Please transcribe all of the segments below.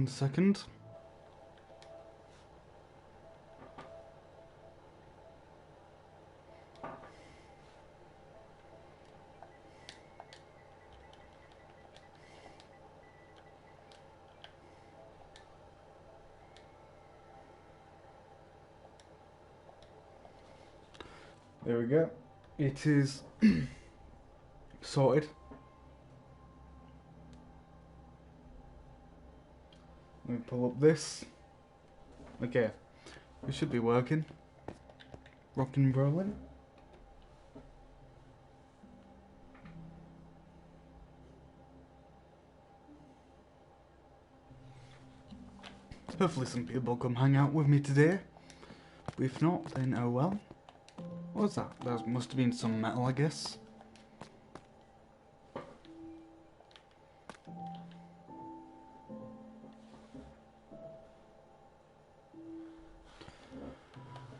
1 second. There we go. It is sorted. Let me pull up this. Okay, it should be working. Rocking and rolling. Hopefully some people come hang out with me today. But if not, then oh well. What was that? That must have been some metal, I guess.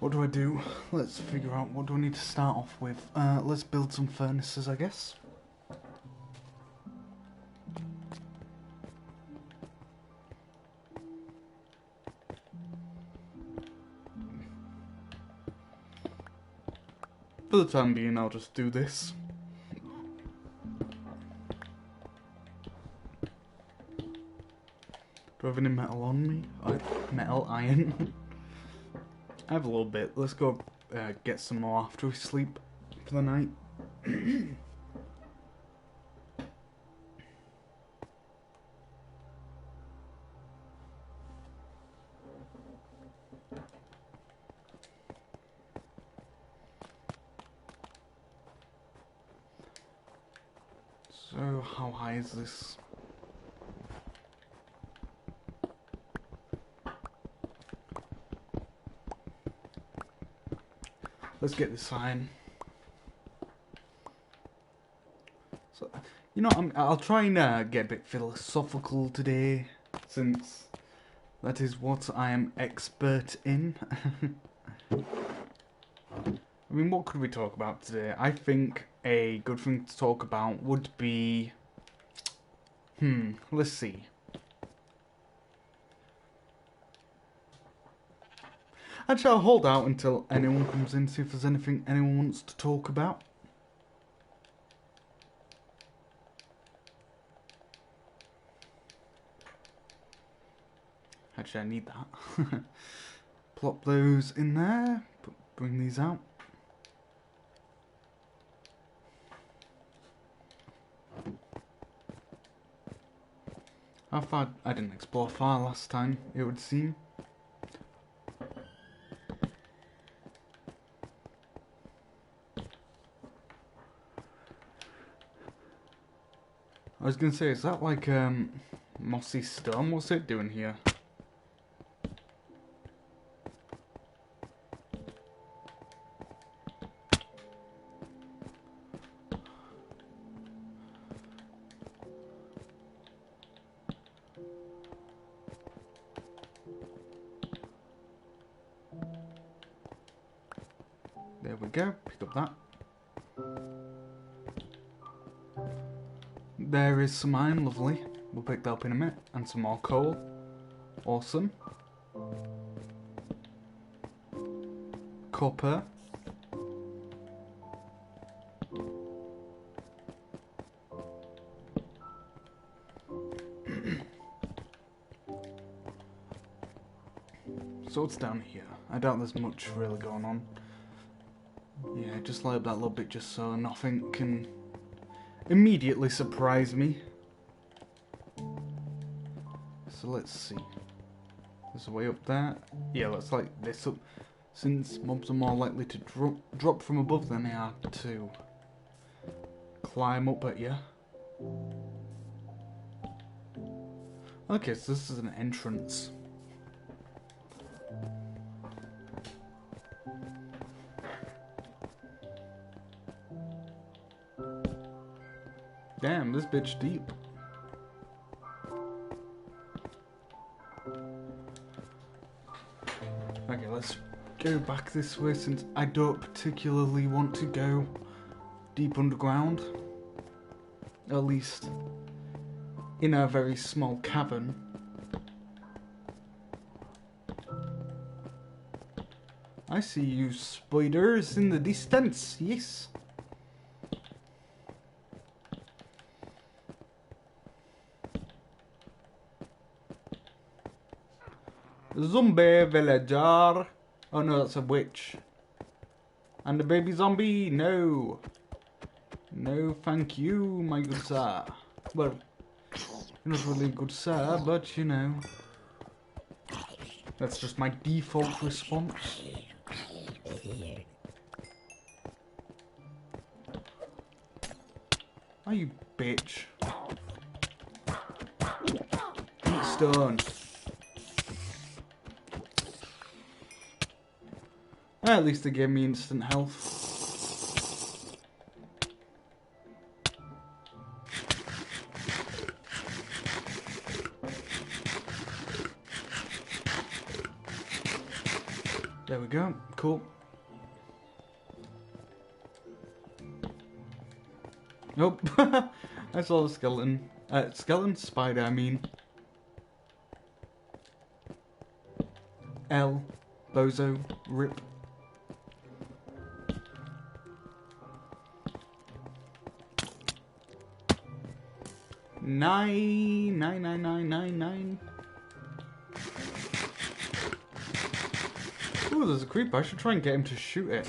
What do I do? Let's figure out what do I need to start off with. Let's build some furnaces, I guess. For the time being, I'll just do this. Do I have any metal on me? Metal, iron. I have a little bit. Let's go get some more after we sleep for the night. So, how high is this? Let's get this sign. So, you know, I'll try and get a bit philosophical today, since that is what I am expert in. I mean, what could we talk about today? I think a good thing to talk about would be... let's see. Actually, I'll hold out until anyone comes in, see if there's anything anyone wants to talk about. Actually, I need that. Plop those in there. Bring these out. How far? I didn't explore far last time, it would seem. I was gonna say, is that like mossy stone? What's it doing here? There we go, pick up that. There is some iron, lovely. We'll pick that up in a minute. And some more coal. Awesome. Copper. So what's down here? I doubt there's much really going on. Yeah, just light up that little bit just so nothing can immediately surprise me. So let's see. There's a way up there. Yeah, let's light this up. Since mobs are more likely to drop from above than they are to climb up at you. Okay, so this is an entrance. Damn, this bitch deep. Okay, let's go back this way since I don't particularly want to go deep underground. At least in a very small cavern. I see you spiders in the distance, yes. Zombie villager. Oh no, that's a witch. And a baby zombie? No. No, thank you, my good sir. Well, you're not really good sir, but you know. That's just my default response. Oh, you bitch. Eat stone. At least they gave me instant health. There we go. Cool. Nope. I saw the skeleton. Skeleton spider, I mean. L. Bozo. Rip. Nine. Ooh, there's a creeper. I should try and get him to shoot it.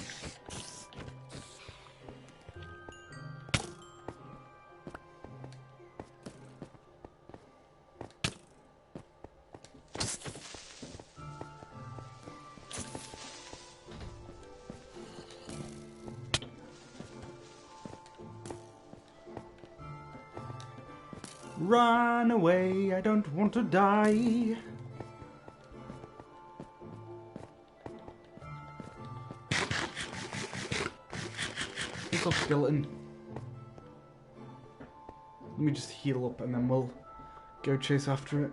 Run away, I don't want to die. Piss off, skeleton. Let me just heal up and then we'll go chase after it.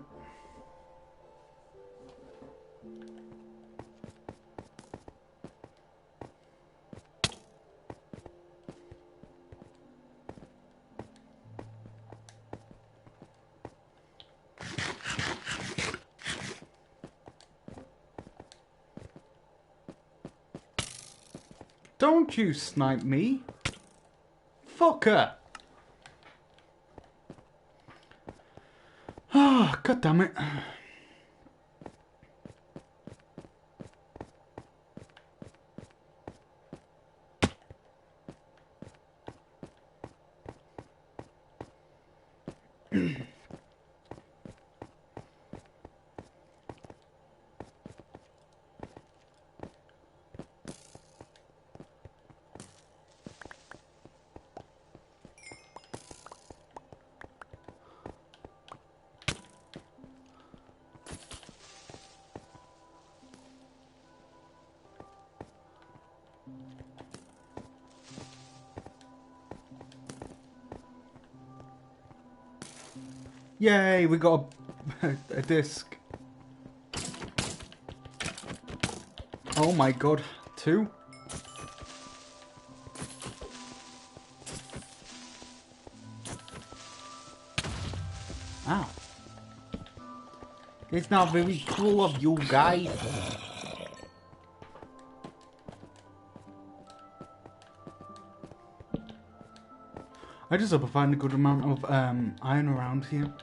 Don't you snipe me. Fucker. Ah, oh, god damn it. Yay, we got a disc. Oh my god, 2? Ow. It's not very cool of you guys. I just hope I find a good amount of iron around here.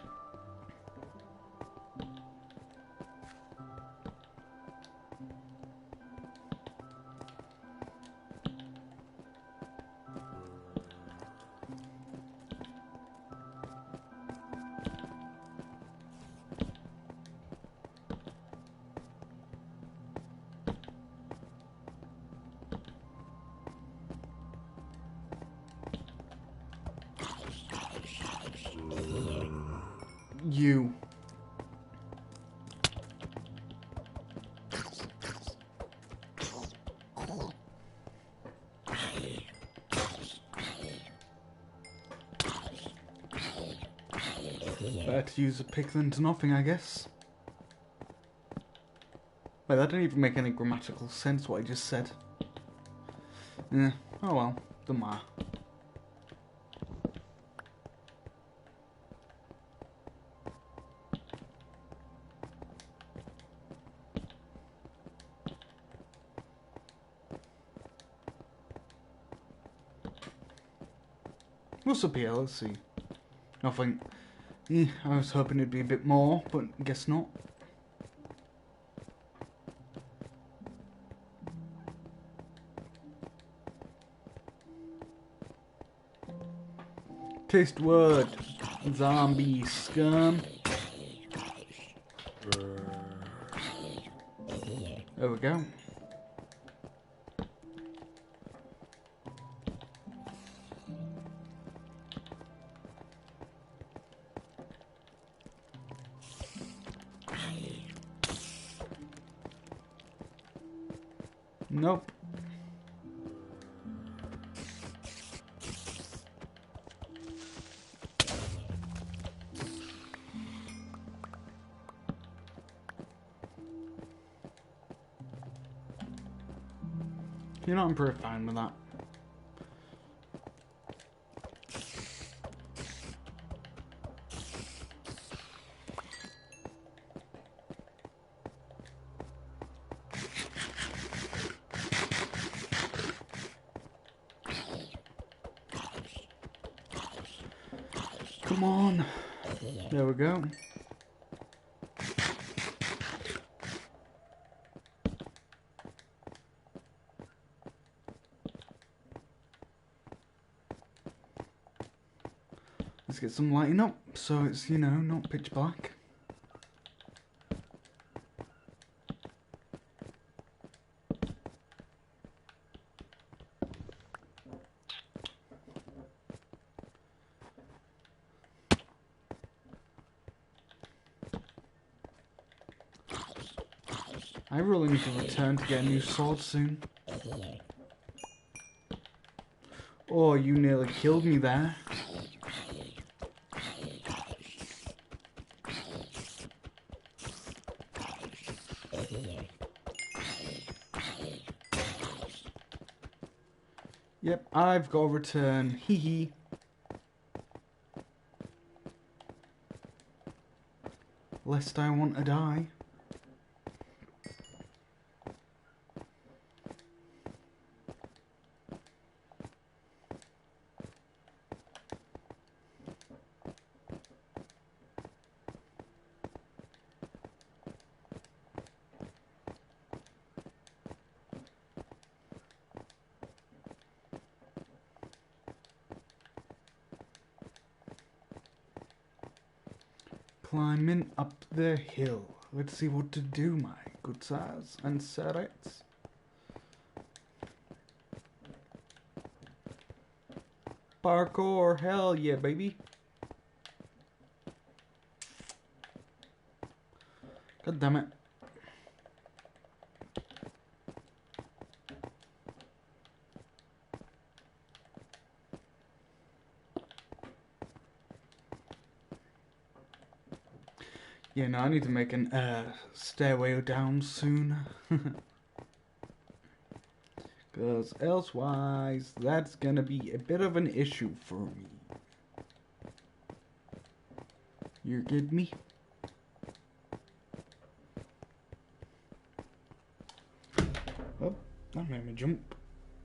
You. Better to use a pick than to nothing, I guess. Wait, that didn't even make any grammatical sense, what I just said. Yeah, oh well, doesn't matter. What's up here? Let's see. Nothing. I was hoping it'd be a bit more, but guess not. Taste word. Zombie scum. There we go. Nope. You know, I'm pretty fine with that. Come on. There we go. Let's get some lighting up so it's, you know, not pitch black. I really need to return to get a new sword soon. Oh, you nearly killed me there. Yep, I've got to return. Hee hee. Lest I want to die. Climbing up the hill. Let's see what to do, my good sirs and sirettes. Parkour, hell yeah, baby. God damn it. Yeah, no, I need to make an stairway down soon. Because elsewise, that's gonna be a bit of an issue for me. You get me? Oh, that made me jump.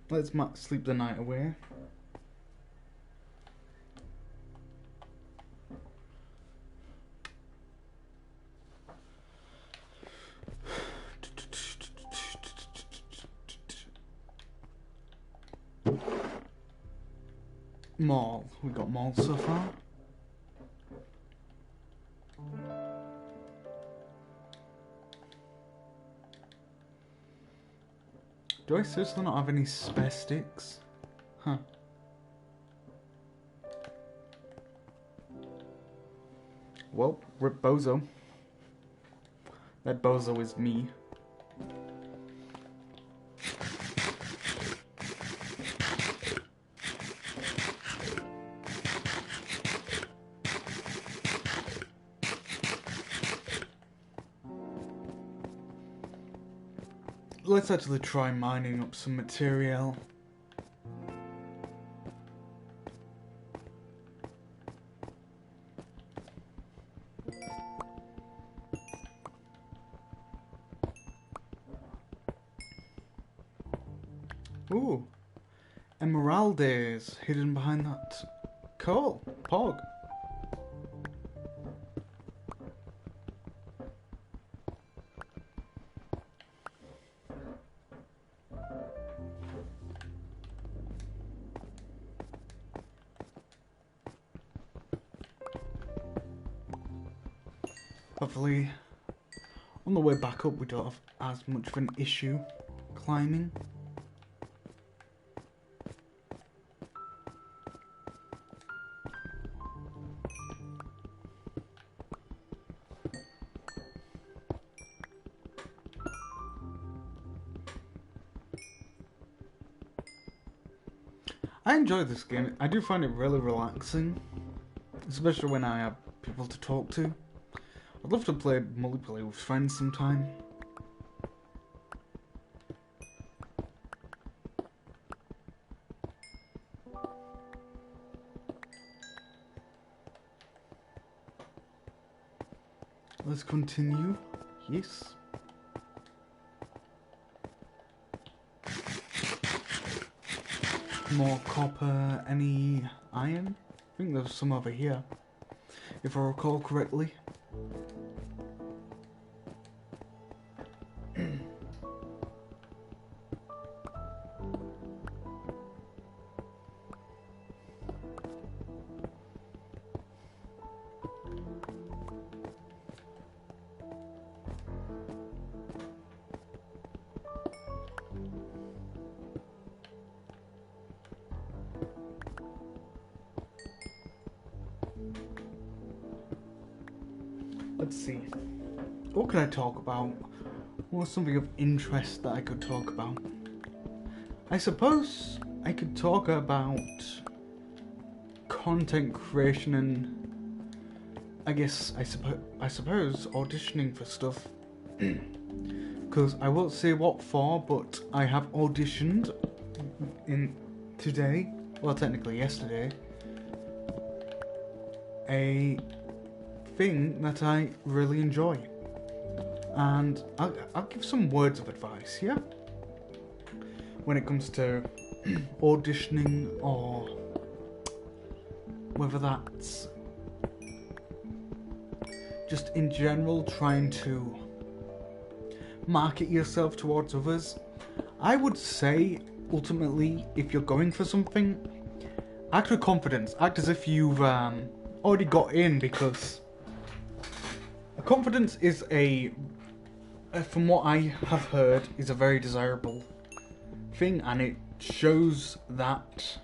Let's sleep the night away. Mall. We got mall so far. Do I seriously not have any spare sticks? Huh. Well, rip bozo. That bozo is me. Let's actually try mining up some material. Ooh, emeraldes hidden behind that Cool. Pog. Hopefully, on the way back up we don't have as much of an issue climbing. I enjoy this game. I do find it really relaxing, especially when I have people to talk to. I'd love to play multiplayer with friends sometime. Let's continue. Yes. More copper, any iron? I think there's some over here, if I recall correctly. Let's see. What could I talk about? What's something of interest that I could talk about? I suppose I could talk about content creation and I suppose auditioning for stuff. Because I won't say what for, but I have auditioned in today, well technically yesterday, a thing that I really enjoy, and I'll give some words of advice here when it comes to auditioning, or whether that's just in general trying to market yourself towards others. I would say ultimately, if you're going for something, act with confidence, act as if you've already got in, because confidence is from what I have heard, is a very desirable thing, and it shows that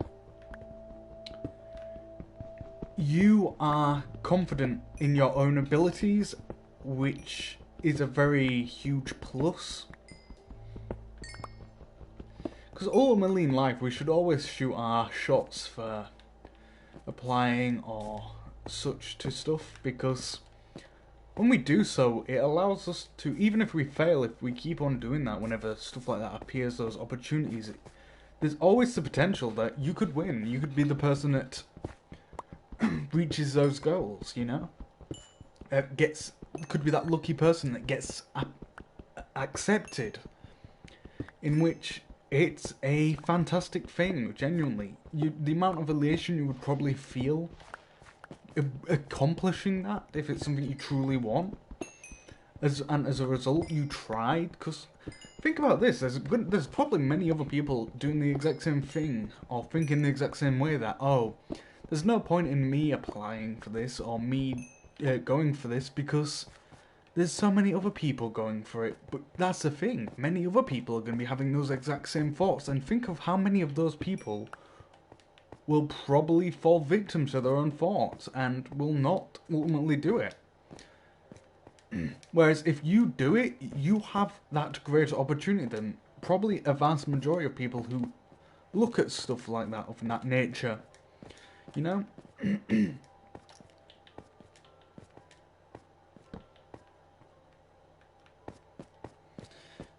you are confident in your own abilities, which is a very huge plus. Because ultimately in life, we should always shoot our shots for applying or such to stuff, because when we do so, it allows us to, even if we fail, if we keep on doing that whenever stuff like that appears, those opportunities, there's always the potential that you could win. You could be the person that reaches those goals, you know? Could be that lucky person that gets accepted, in which it's a fantastic thing, genuinely. The amount of elation you would probably feel accomplishing that, if it's something you truly want, and as a result you tried. Because think about this, there's probably many other people doing the exact same thing, or thinking the exact same way, that, oh, there's no point in me applying for this, or me going for this, because there's so many other people going for it. But that's the thing, many other people are going to be having those exact same thoughts, and think of how many of those people will probably fall victim to their own thoughts and will not ultimately do it. Whereas if you do it, you have that greater opportunity than probably a vast majority of people who look at stuff like that, of that nature. You know?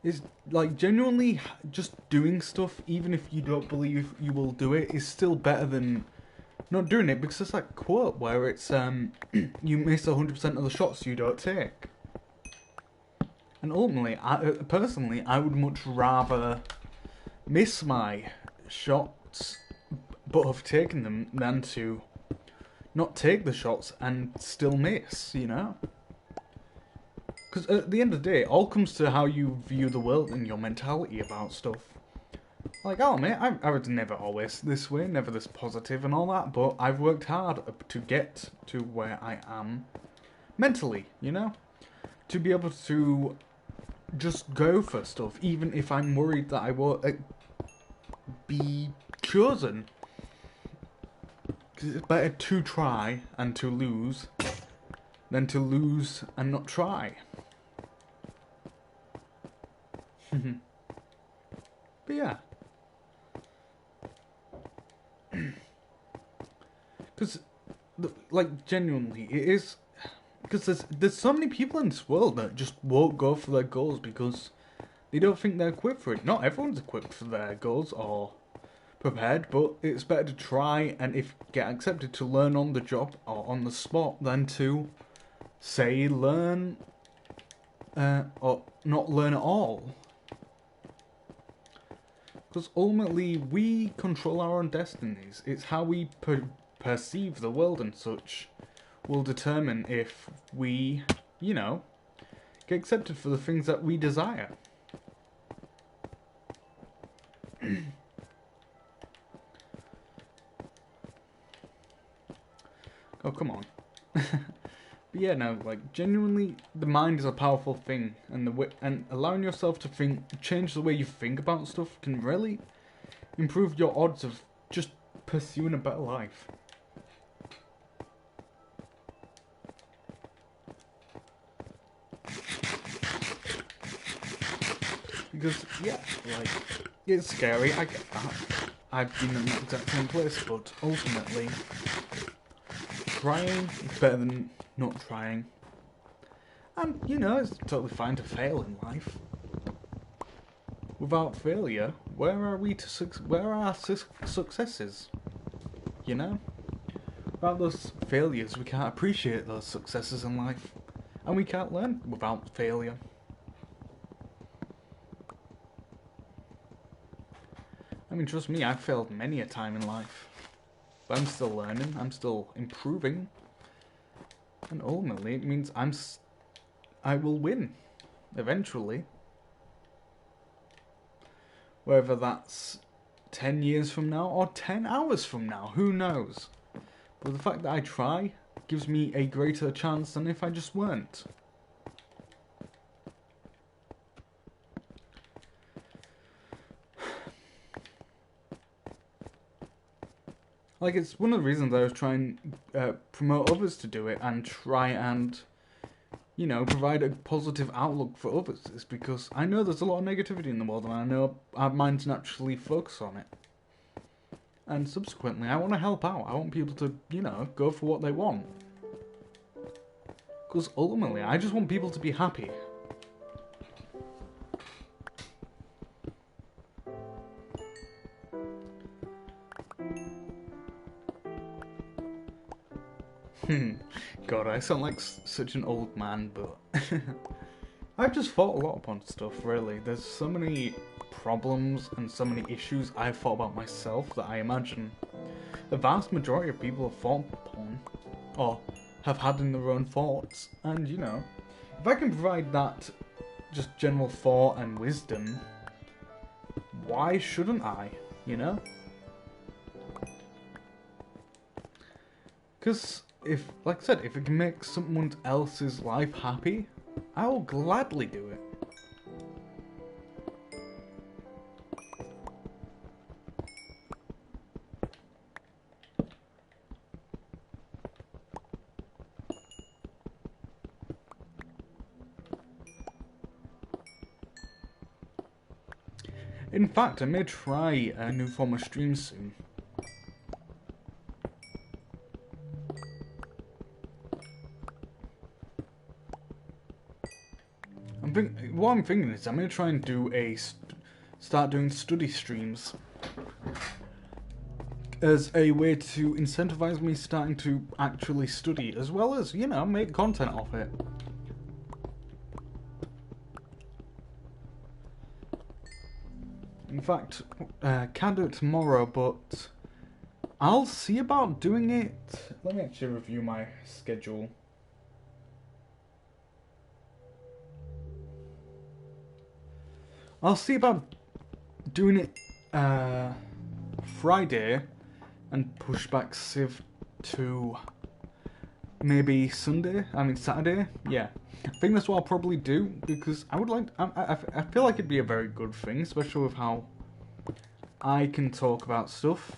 Is like genuinely just doing stuff, even if you don't believe you will do it, is still better than not doing it, because it's that quote where it's you miss 100% of the shots you don't take. And ultimately, personally, I would much rather miss my shots but have taken them than to not take the shots and still miss, you know? Because at the end of the day, it all comes to how you view the world and your mentality about stuff. Like, oh mate, I was never always this way, never this positive and all that, but I've worked hard to get to where I am mentally, you know? To be able to just go for stuff, even if I'm worried that I won't be chosen. Because it's better to try and to lose than to lose and not try. But yeah. Because, like, genuinely, it is... Because there's so many people in this world that just won't go for their goals because they don't think they're equipped for it. Not everyone's equipped for their goals or prepared, but it's better to try and if get accepted to learn on the job or on the spot than to, say, learn or not learn at all. Because ultimately, we control our own destinies. It's how we perceive the world and such will determine if we, you know, get accepted for the things that we desire. Oh, come on. But yeah, no, like, genuinely, the mind is a powerful thing, and allowing yourself to change the way you think about stuff can really improve your odds of just pursuing a better life. Because, yeah, like, it's scary, I get that. I've been in that exact same place, but ultimately, trying is better than not trying. And, you know, it's totally fine to fail in life. Without failure, where are our successes? You know? Without those failures, we can't appreciate those successes in life. And we can't learn without failure. I mean, trust me, I've failed many a time in life. But I'm still learning, I'm still improving. And ultimately, it means I will win. Eventually. Whether that's 10 years from now or 10 hours from now, who knows? But the fact that I try gives me a greater chance than if I just weren't. Like, it's one of the reasons I was trying to promote others to do it and try and, you know, provide a positive outlook for others, is because I know there's a lot of negativity in the world and I know our minds naturally focus on it. And subsequently, I want to help out. I want people to, you know, go for what they want. Because ultimately, I just want people to be happy. God, I sound like such an old man, but I've just thought a lot upon stuff, really. There's so many problems and so many issues I've thought about myself that I imagine the vast majority of people have thought upon, or have had in their own thoughts. And, you know, if I can provide that just general thought and wisdom, why shouldn't I, you know? Because if, like I said, if it can make someone else's life happy, I will gladly do it. In fact, I may try a new form of stream soon. What I'm thinking is I'm going to try and do start doing study streams as a way to incentivize me starting to actually study, as well as, you know, make content off it. In fact, can't do it tomorrow, but I'll see about doing it. Let me actually review my schedule. I'll see about doing it Friday and push back Civ to maybe Sunday. I mean Saturday. Yeah, I think that's what I'll probably do because I would like. I feel like it'd be a very good thing, especially with how I can talk about stuff.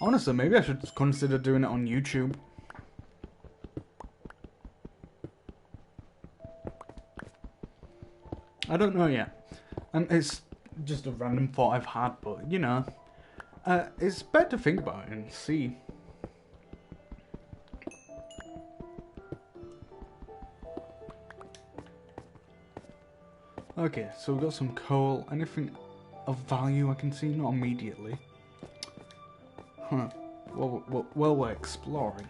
Honestly, maybe I should consider doing it on YouTube. I don't know yet. And it's just a random thought I've had, but, you know, it's better to think about it and see. Okay, so we've got some coal. Anything of value I can see? Not immediately. Huh. Well, we're exploring.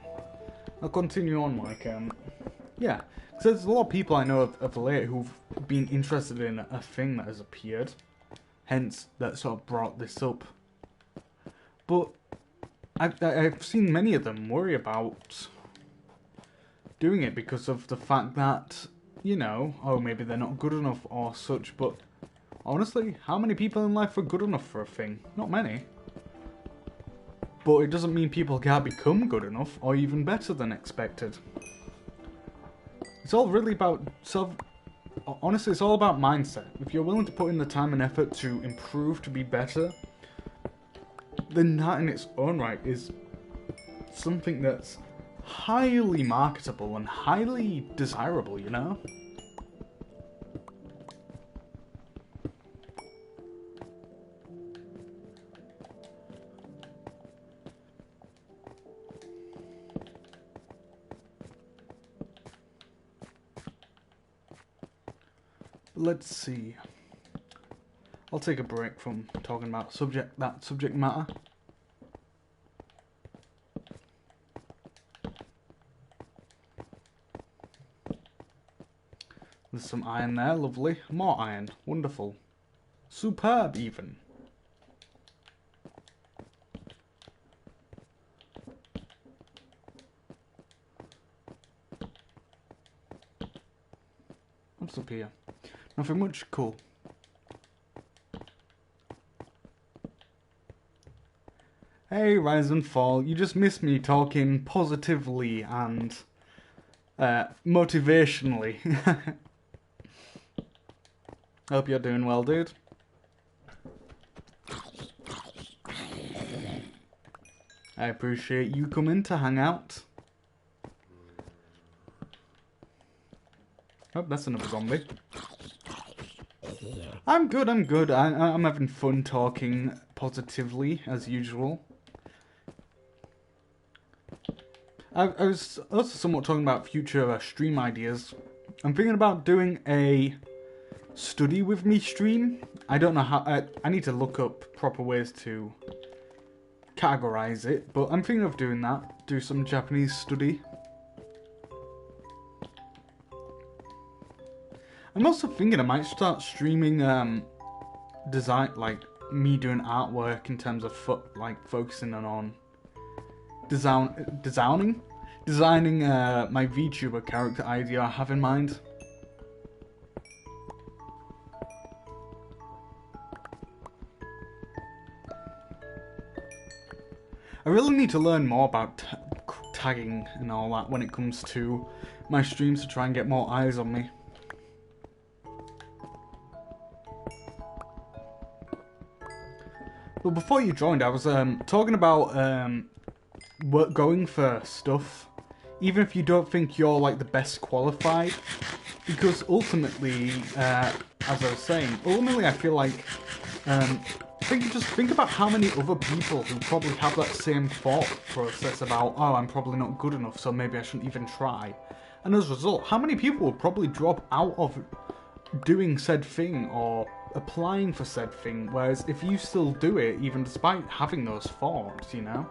I'll continue on, like, yeah. Because there's a lot of people I know of late who've been interested in a thing that has appeared. Hence, that sort of brought this up. But I've seen many of them worry about doing it because of the fact that, you know, oh, maybe they're not good enough or such. But honestly, how many people in life are good enough for a thing? Not many. But it doesn't mean people can't become good enough or even better than expected. It's all really about honestly, it's all about mindset. If you're willing to put in the time and effort to improve, to be better, then that in its own right is something that's highly marketable and highly desirable, you know? Let's see. I'll take a break from talking about that subject matter. There's some iron there, lovely. More iron, wonderful. Superb, even. What's up here? Nothing much. Cool. Hey, Rise and Fall. You just missed me talking positively and motivationally. Hope you're doing well, dude. I appreciate you coming to hang out. Oh, that's another zombie. I'm good, I'm good. I'm having fun talking positively, as usual. I was also somewhat talking about future stream ideas. I'm thinking about doing a study with me stream. I don't know how... I need to look up proper ways to categorize it, but I'm thinking of doing that. Do some Japanese study. I'm also thinking I might start streaming design, like me doing artwork in terms of focusing on designing my VTuber character idea I have in mind. I really need to learn more about tagging and all that when it comes to my streams to try and get more eyes on me. But before you joined, I was talking about going for stuff, even if you don't think you're like the best qualified, because ultimately, as I was saying, I feel like think about how many other people who probably have that same thought process about, oh, I'm probably not good enough, so maybe I shouldn't even try. And as a result, how many people will probably drop out of doing said thing or applying for said thing, whereas if you still do it, even despite having those thoughts, you know,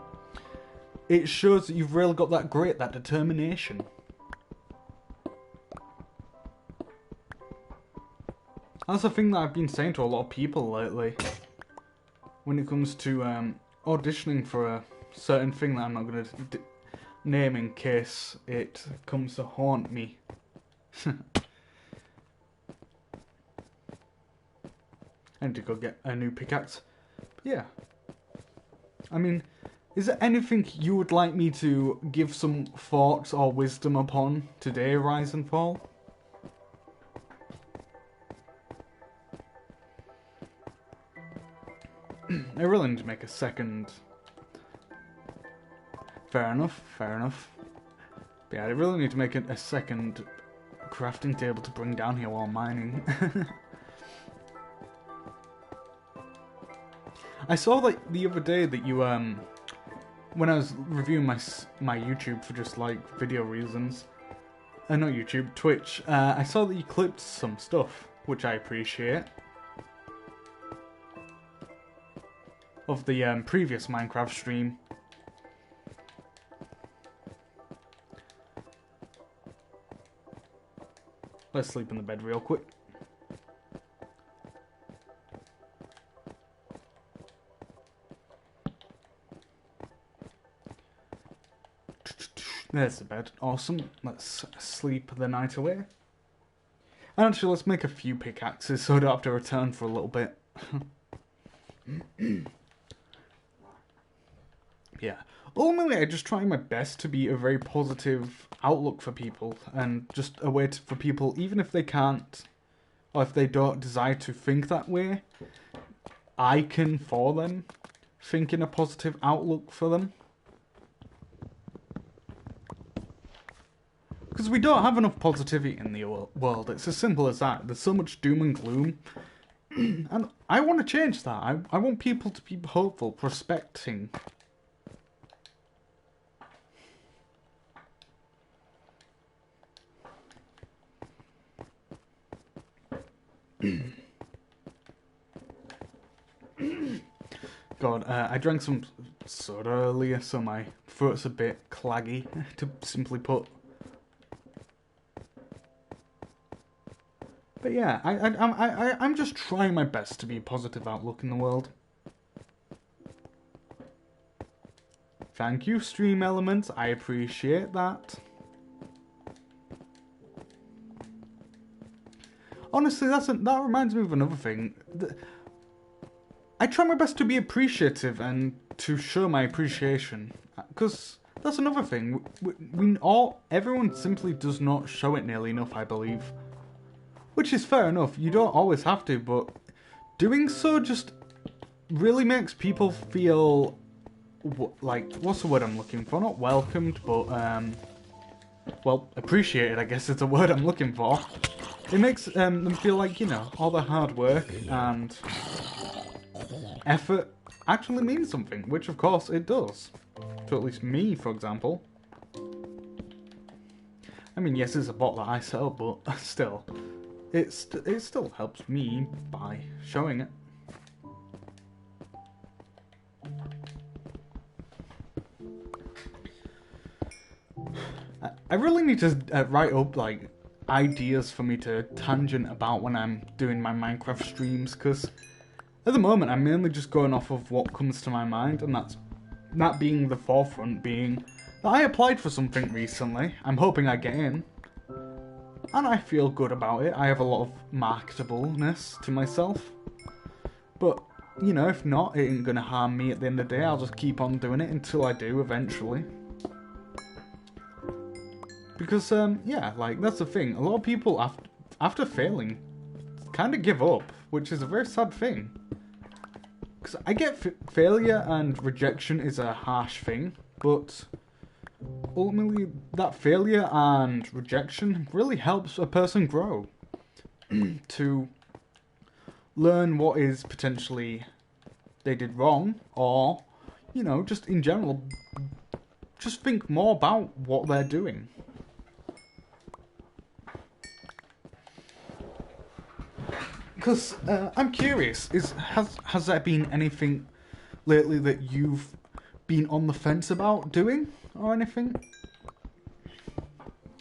it shows that you've really got that grit, that determination. That's the thing that I've been saying to a lot of people lately. when it comes to auditioning for a certain thing that I'm not going to name in case it comes to haunt me. I need to go get a new pickaxe. But yeah. I mean, is there anything you would like me to give some thoughts or wisdom upon today, Rise and Fall? I really need to make a second. Fair enough, fair enough. But yeah, I really need to make a second crafting table to bring down here while mining. I saw like the other day that you when I was reviewing my YouTube for just like video reasons, not YouTube, Twitch. I saw that you clipped some stuff, which I appreciate, of the previous Minecraft stream. Let's sleep in the bed real quick. There's the bed. Awesome. Let's sleep the night away. And actually, let's make a few pickaxes so I don't have to return for a little bit. Yeah. Ultimately, I just try my best to be a very positive outlook for people, and just a way for people, even if they can't, or if they don't desire to think that way, I can, for them, think in a positive outlook for them. Because we don't have enough positivity in the world. It's as simple as that. There's so much doom and gloom. And I want to change that. I want people to be hopeful, prospecting. God, I drank some soda earlier, so my throat's a bit claggy, to simply put. But yeah, I'm just trying my best to be a positive outlook in the world. Thank you, Stream Elements. I appreciate that. Honestly, that reminds me of another thing. I try my best to be appreciative and to show my appreciation, because that's another thing. Everyone simply does not show it nearly enough, I believe. Which is fair enough, you don't always have to, but doing so just really makes people feel, like, what's the word I'm looking for? Not welcomed, but, well, appreciated, I guess is the word I'm looking for. It makes them feel like, you know, all the hard work and effort actually means something, which of course it does. To at least me, for example. I mean, yes, it's a bot that I sell, but still. It still helps me by showing it. I really need to write up like ideas for me to tangent about when I'm doing my Minecraft streams, because at the moment I'm mainly just going off of what comes to my mind, and that being the forefront being that I applied for something recently. I'm hoping I get in. And I feel good about it. I have a lot of marketableness to myself. But, you know, if not, it ain't gonna harm me at the end of the day. I'll just keep on doing it until I do, eventually. Because, yeah, like, that's the thing. A lot of people, after failing, kind of give up, which is a very sad thing. Because I get failure and rejection is a harsh thing, but ultimately, that failure and rejection really helps a person grow. To learn what is potentially they did wrong, or, you know, just in general, just think more about what they're doing. Because I'm curious, has there been anything lately that you've been on the fence about doing, or anything?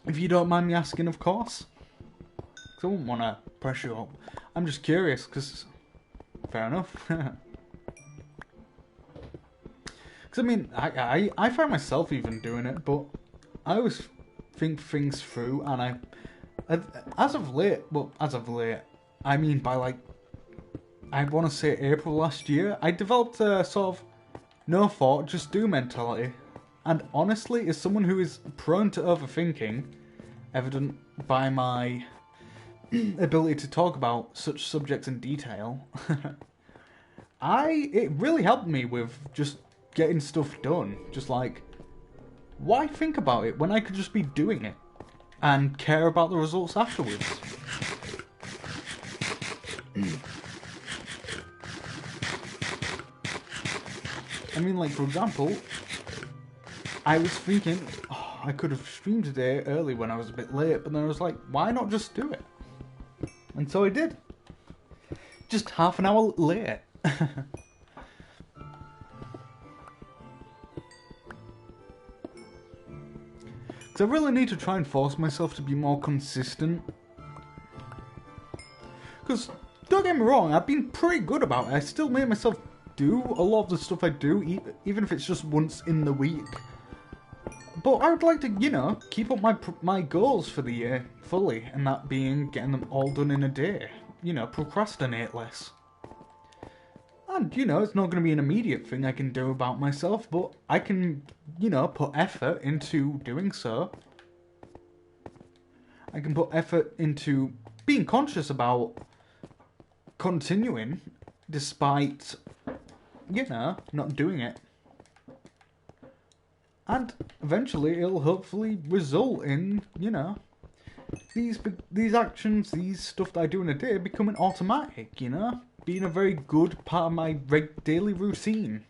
If you don't mind me asking, of course. Because I wouldn't want to pressure you up. I'm just curious, because fair enough. Because I mean, I find myself even doing it, but I always think things through, and as of late, I mean by like, I want to say April last year, I developed a sort of no thought, just do mentality. And honestly, as someone who is prone to overthinking, evident by my ability to talk about such subjects in detail, it really helped me with just getting stuff done. Just like, why think about it when I could just be doing it and care about the results afterwards? I mean, like, for example, I was thinking, oh, I could have streamed today early when I was a bit late, but then I was like, why not just do it? And so I did. Just half an hour late. Because I really need to try and force myself to be more consistent. Because, don't get me wrong, I've been pretty good about it. I still make myself do a lot of the stuff I do, even if it's just once in the week. But I would like to, you know, keep up my goals for the year fully, and that being getting them all done in a day. You know, procrastinate less. And, you know, it's not going to be an immediate thing I can do about myself, but I can, you know, put effort into doing so. I can put effort into being conscious about continuing despite, you know, not doing it. And eventually it'll hopefully result in, you know, these actions, these stuff that I do in a day becoming automatic, you know? Being a very good part of my daily routine.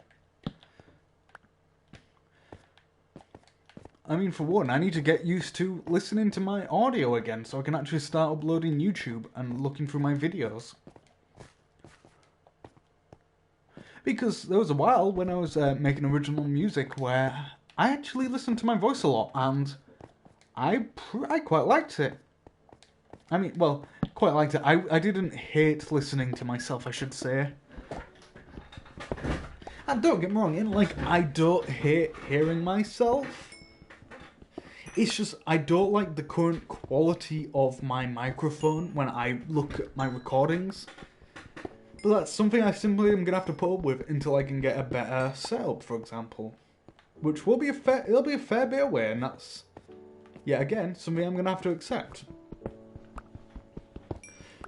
I mean, for one, I need to get used to listening to my audio again so I can actually start uploading YouTube and looking through my videos. Because there was a while when I was making original music where I actually listened to my voice a lot, and I quite liked it. I mean, well, quite liked it. I didn't hate listening to myself, I should say. And don't get me wrong, like, I don't hate hearing myself. It's just, I don't like the current quality of my microphone when I look at my recordings. But that's something I simply am going to have to put up with until I can get a better setup, for example. Which will be it'll be a fair bit away, and that's, yet again, something I'm going to have to accept.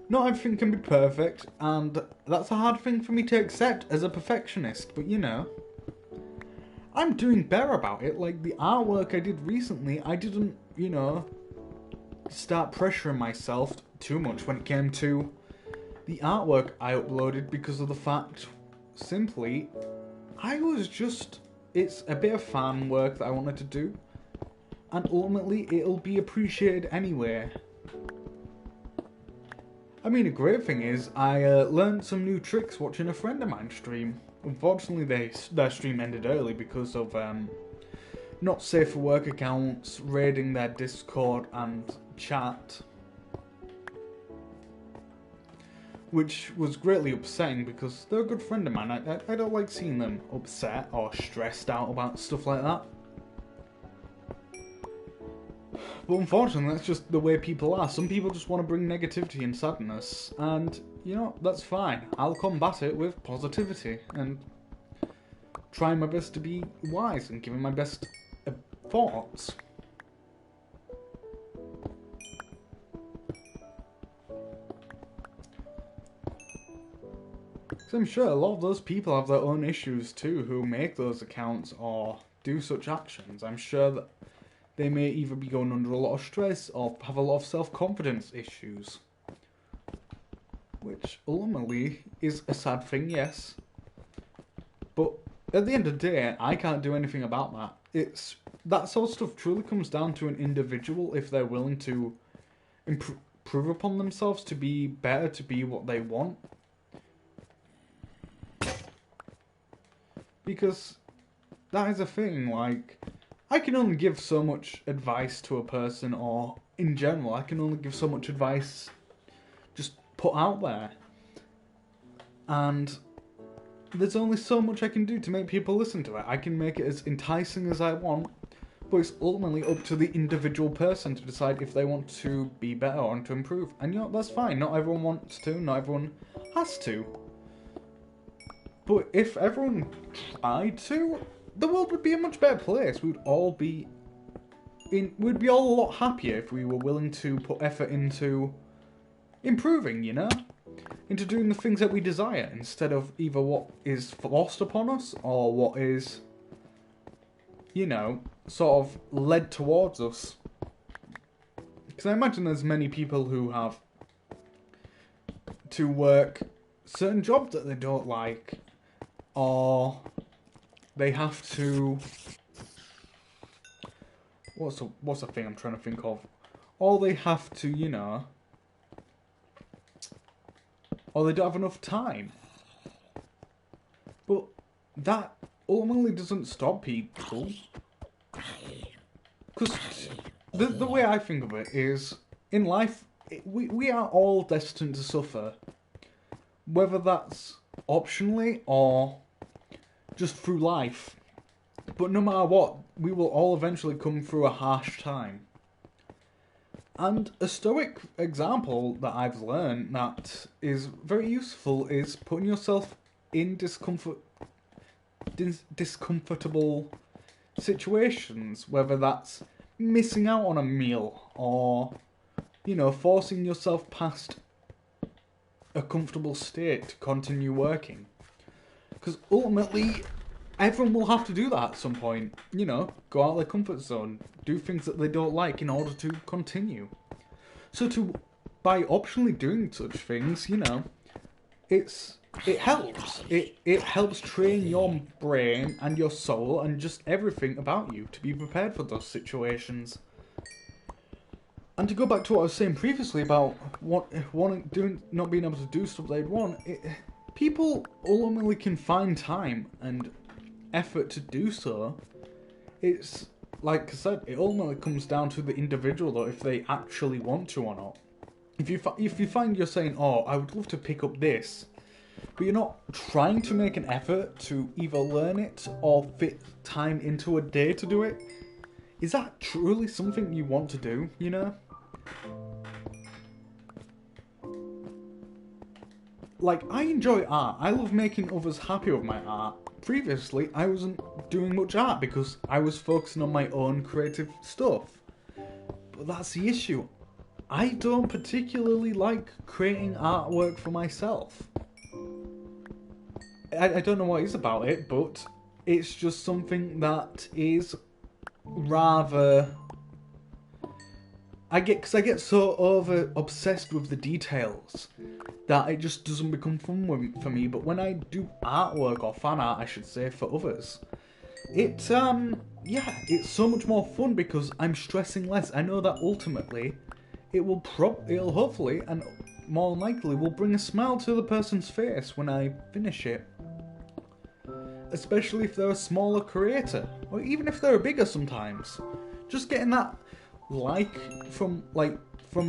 Not everything can be perfect, and that's a hard thing for me to accept as a perfectionist, but you know, I'm doing better about it. Like, the artwork I did recently, I didn't, you know, start pressuring myself too much when it came to the artwork I uploaded, because of the fact, simply, it's a bit of fan work that I wanted to do, and ultimately it'll be appreciated anyway. I mean, a great thing is, I learned some new tricks watching a friend of mine stream. Unfortunately, their stream ended early because of not safe for work accounts raiding their Discord and chat. Which was greatly upsetting because they're a good friend of mine. I don't like seeing them upset or stressed out about stuff like that. But unfortunately, that's just the way people are. Some people just want to bring negativity and sadness, and, you know, that's fine. I'll combat it with positivity and try my best to be wise and give my best thoughts. So I'm sure a lot of those people have their own issues too, who make those accounts or do such actions. I'm sure that they may either be going under a lot of stress or have a lot of self-confidence issues. Which ultimately is a sad thing, yes. But at the end of the day, I can't do anything about that. That sort of stuff truly comes down to an individual if they're willing to improve upon themselves to be better, to be what they want. Because that is a thing, like, I can only give so much advice to a person, or in general, I can only give so much advice just put out there. And there's only so much I can do to make people listen to it. I can make it as enticing as I want, but it's ultimately up to the individual person to decide if they want to be better or to improve. And you know, that's fine. Not everyone wants to, not everyone has to. But if everyone tried to, the world would be a much better place. We'd all be a lot happier if we were willing to put effort into improving, you know? Into doing the things that we desire, instead of either what is forced upon us or what is, you know, sort of led towards us. Because I imagine there's many people who have to work certain jobs that they don't like, or they have to... What's the thing I'm trying to think of? Or they have to, you know... Or they don't have enough time. But that ultimately doesn't stop people. Because the way I think of it is, in life, we are all destined to suffer. Whether that's optionally or just through life. But no matter what, we will all eventually come through a harsh time. And a stoic example that I've learned that is very useful is putting yourself in discomfortable situations, whether that's missing out on a meal or, you know, forcing yourself past a comfortable state to continue working. Because ultimately, everyone will have to do that at some point. You know, go out of their comfort zone, do things that they don't like in order to continue. So by optionally doing such things, you know, it helps. It helps train your brain and your soul and just everything about you to be prepared for those situations. And to go back to what I was saying previously about not being able to do stuff they'd want, people ultimately can find time and effort to do so. It's, like I said, it ultimately comes down to the individual, though, if they actually want to or not. If you find you're saying, oh, I would love to pick up this, but you're not trying to make an effort to either learn it or fit time into a day to do it, is that truly something you want to do, you know? Like, I enjoy art. I love making others happy with my art. Previously, I wasn't doing much art because I was focusing on my own creative stuff. But that's the issue. I don't particularly like creating artwork for myself. I don't know what it is about it, but it's just something that is rather... I get so obsessed with the details that it just doesn't become fun for me. But when I do artwork, or fan art I should say, for others, it's so much more fun because I'm stressing less. I know that ultimately it'll hopefully and more likely will bring a smile to the person's face when I finish it. Especially if they're a smaller creator, or even if they're bigger sometimes. Just getting that from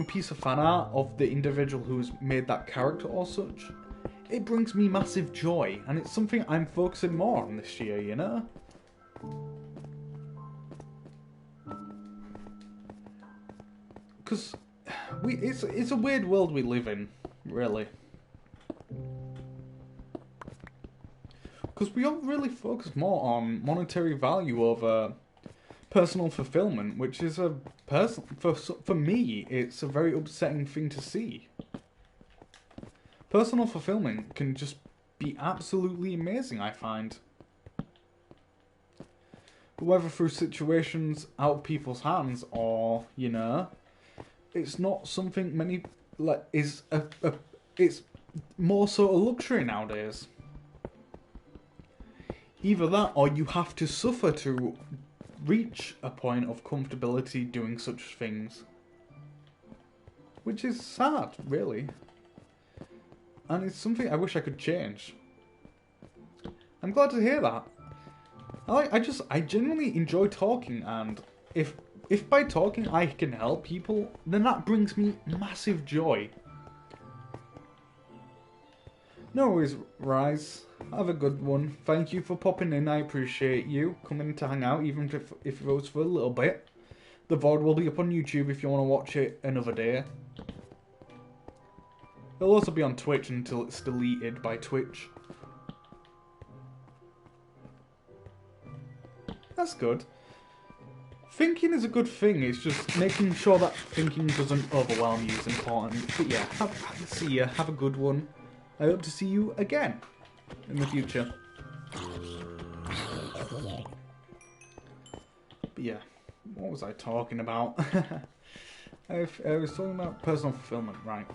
a piece of fan art of the individual who's made that character or such, it brings me massive joy, and it's something I'm focusing more on this year, you know? Because it's a weird world we live in, really. Because we all really focus more on monetary value over personal fulfillment, which is for me, it's a very upsetting thing to see. Personal fulfillment can just be absolutely amazing, I find. Whether through situations out of people's hands or, you know, it's not something many it's more so a luxury nowadays. Either that, or you have to suffer to reach a point of comfortability doing such things. Which is sad, really. And it's something I wish I could change. I'm glad to hear that. I genuinely enjoy talking, and if by talking I can help people, then that brings me massive joy. No worries, Rise. Have a good one. Thank you for popping in. I appreciate you coming to hang out, even if it was for a little bit. The VOD will be up on YouTube if you want to watch it another day. It'll also be on Twitch until it's deleted by Twitch. That's good. Thinking is a good thing, it's just making sure that thinking doesn't overwhelm you is important. But yeah, see ya, have a good one. I hope to see you again in the future. But yeah, what was I talking about? I was talking about personal fulfillment, right?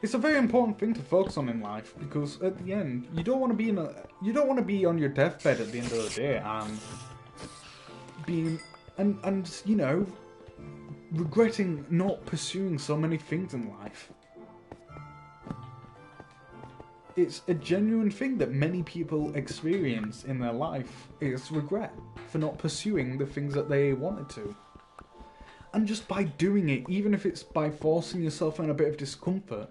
It's a very important thing to focus on in life because at the end, you don't want to be on your deathbed at the end of the day and you know, regretting not pursuing so many things in life. It's a genuine thing that many people experience in their life, is regret for not pursuing the things that they wanted to. And just by doing it, even if it's by forcing yourself in a bit of discomfort,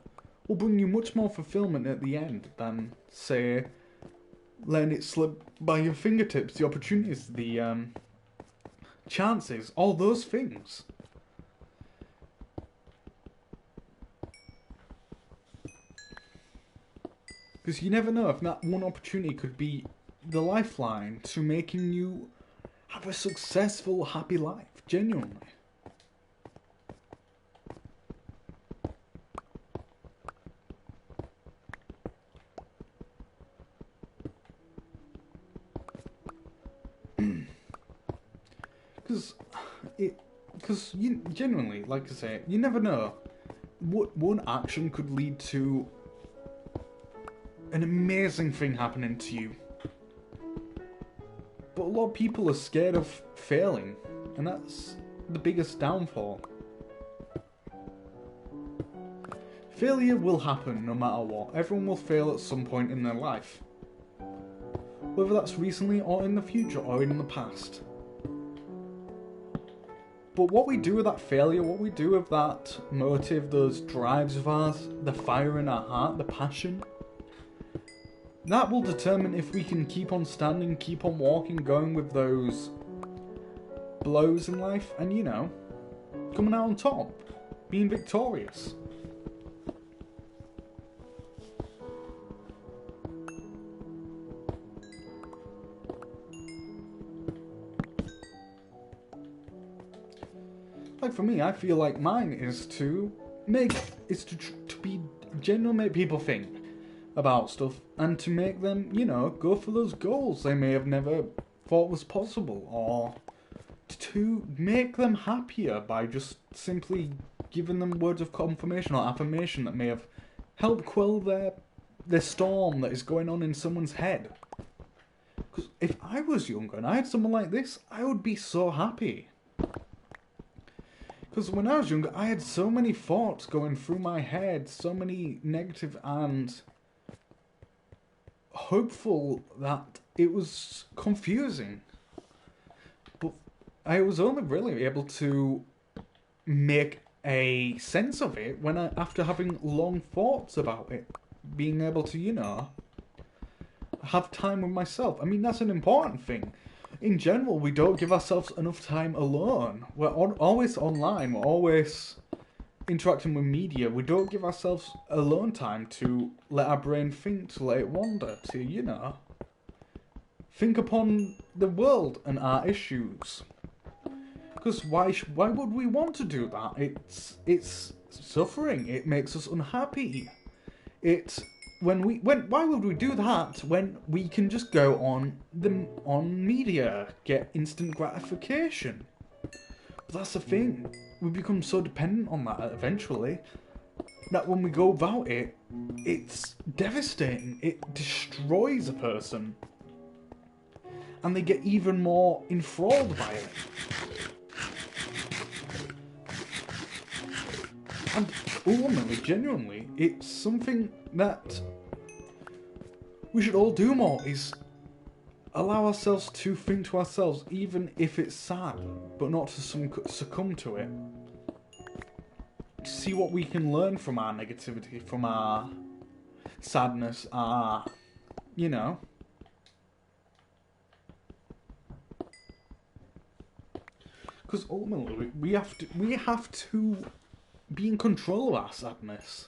will bring you much more fulfillment at the end than, say, letting it slip by your fingertips, the opportunities, the chances, all those things. Because you never know if that one opportunity could be the lifeline to making you have a successful, happy life, genuinely. Because you genuinely, like I say, you never know what one action could lead to an amazing thing happening to you. But a lot of people are scared of failing, and that's the biggest downfall. Failure will happen no matter what. Everyone will fail at some point in their life. Whether that's recently or in the future or in the past. But what we do with that failure, what we do with that motive, those drives of ours, the fire in our heart, the passion, that will determine if we can keep on standing, keep on walking, going with those blows in life, and you know, coming out on top, being victorious. Like for me, I feel like mine is to be genuinely make people think about stuff and to make them, you know, go for those goals they may have never thought was possible, or to make them happier by just simply giving them words of confirmation or affirmation that may have helped quell their storm that is going on in someone's head. Because if I was younger and I had someone like this, I would be so happy. Because when I was younger, I had so many thoughts going through my head, so many negative and hopeful, that it was confusing. But I was only really able to make a sense of it when after having long thoughts about it, being able to, you know, have time with myself. I mean, that's an important thing. In general, we don't give ourselves enough time alone. We're always online, we're always interacting with media. We don't give ourselves alone time to let our brain think, to let it wander, to, you know, think upon the world and our issues. Because why would we want to do that? It's suffering, it makes us unhappy. Why would we do that when we can just go on media, get instant gratification? But that's the thing. We become so dependent on that eventually that when we go without it, it's devastating. It destroys a person. And they get even more enthralled by it. And ultimately, genuinely, it's something that we should all do more, is allow ourselves to think to ourselves, even if it's sad, but not to succumb to it. See what we can learn from our negativity, from our sadness are, you know. Because ultimately, we have to be in control of our sadness.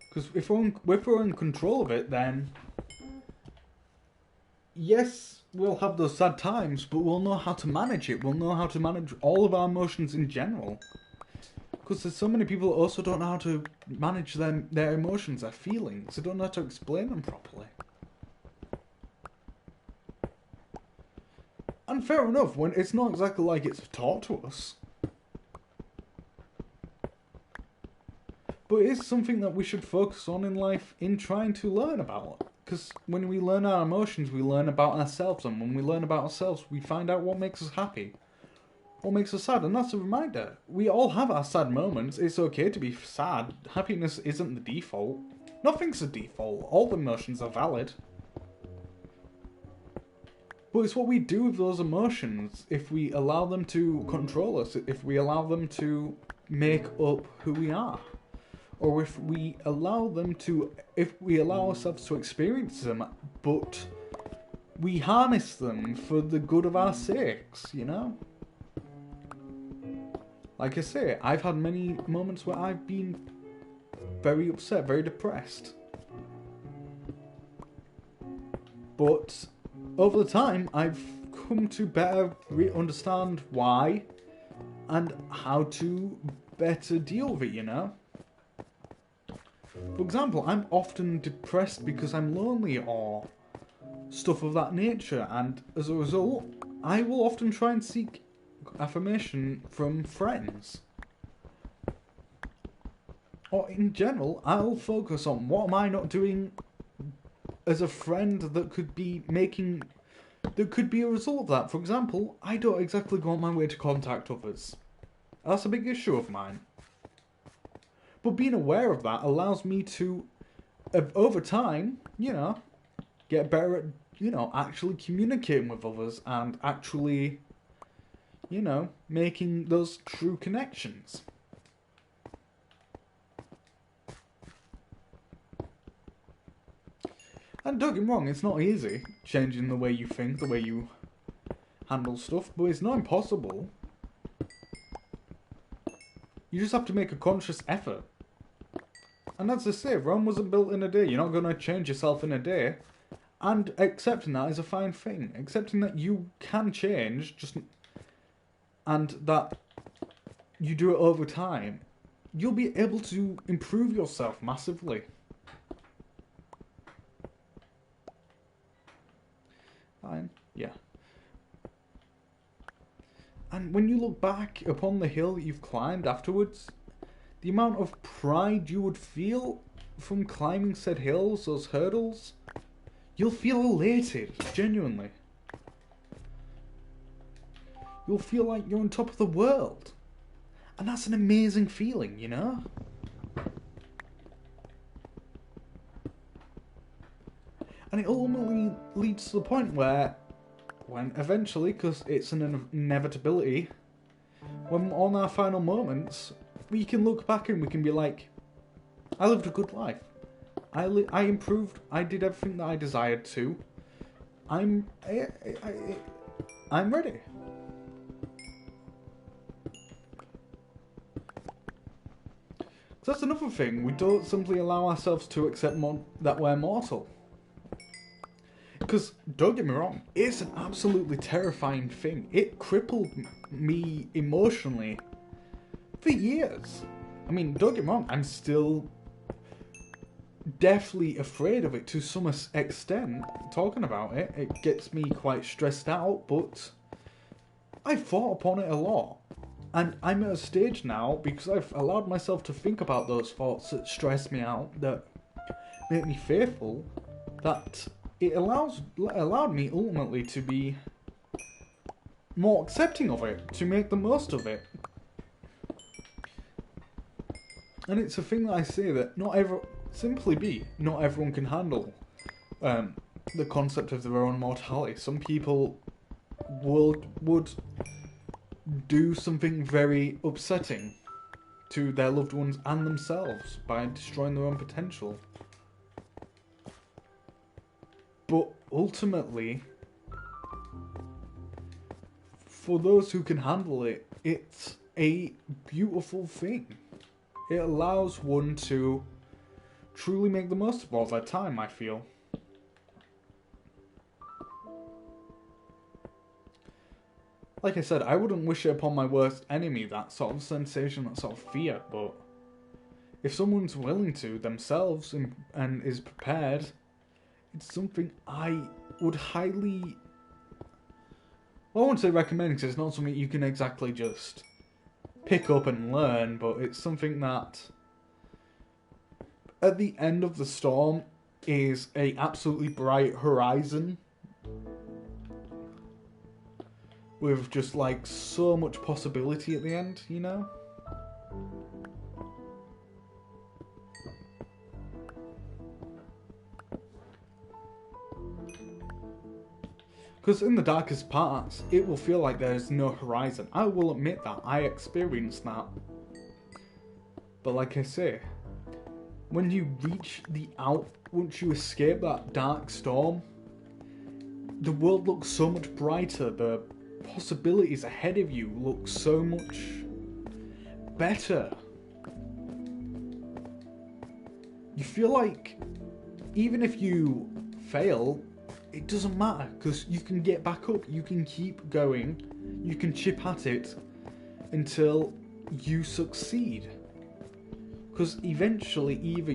Because if we're in control of it, then yes, we'll have those sad times, but we'll know how to manage it. We'll know how to manage all of our emotions in general. Because there's so many people that also don't know how to manage their emotions, their feelings. They don't know how to explain them properly. And fair enough, when it's not exactly like it's taught to us. But it is something that we should focus on in life in trying to learn about. Because when we learn our emotions, we learn about ourselves. And when we learn about ourselves, we find out what makes us happy. What makes us sad. And that's a reminder. We all have our sad moments. It's okay to be sad. Happiness isn't the default. Nothing's the default. All emotions are valid. But it's what we do with those emotions. If we allow them to control us. If we allow them to make up who we are. Or if we allow ourselves to experience them, but we harness them for the good of our sakes, you know? Like I say, I've had many moments where I've been very upset, very depressed. But over the time, I've come to better understand why and how to better deal with it, you know? For example, I'm often depressed because I'm lonely or stuff of that nature, and as a result, I will often try and seek affirmation from friends. Or in general, I'll focus on what am I not doing as a friend that could be a result of that. For example, I don't exactly go on my way to contact others. That's a big issue of mine. But being aware of that allows me to, over time, you know, get better at, you know, actually communicating with others and actually, you know, making those true connections. And don't get me wrong, it's not easy changing the way you think, the way you handle stuff, but it's not impossible. You just have to make a conscious effort. And as I say, Rome wasn't built in a day. You're not going to change yourself in a day. And accepting that is a fine thing. Accepting that you can change, and that you do it over time. You'll be able to improve yourself massively. Fine, yeah. And when you look back upon the hill that you've climbed afterwards, the amount of pride you would feel from climbing said hills, those hurdles, you'll feel elated, genuinely. You'll feel like you're on top of the world. And that's an amazing feeling, you know? And it ultimately leads to the point where, when eventually, because it's an inevitability, when on our final moments, we can look back and we can be like, I lived a good life. I improved. I did everything that I desired to. I'm ready. So that's another thing. We don't simply allow ourselves to accept that we're mortal. Because, don't get me wrong, it's an absolutely terrifying thing. It crippled me emotionally for years. I mean, don't get me wrong, I'm still deathly afraid of it to some extent. Talking about it, it gets me quite stressed out, but I thought upon it a lot. And I'm at a stage now, because I've allowed myself to think about those thoughts that stress me out, that make me fearful, that it allowed me ultimately to be more accepting of it, to make the most of it. And it's a thing that I say that not everyone can handle the concept of their own mortality. Some people would do something very upsetting to their loved ones and themselves by destroying their own potential. But ultimately, for those who can handle it, it's a beautiful thing. It allows one to truly make the most of all their time, I feel. Like I said, I wouldn't wish it upon my worst enemy, that sort of sensation, that sort of fear, but if someone's willing to themselves and is prepared, it's something I would highly... Well, I won't say recommend, because it's not something you can exactly just pick up and learn, but it's something that at the end of the storm is a absolutely bright horizon with just like so much possibility at the end, you know? Because in the darkest parts, it will feel like there's no horizon. I will admit that. I experienced that. But like I say, when you reach the once you escape that dark storm, the world looks so much brighter. The possibilities ahead of you look so much better. You feel like even if you fail, it doesn't matter, because you can get back up, you can keep going, you can chip at it until you succeed. Because eventually either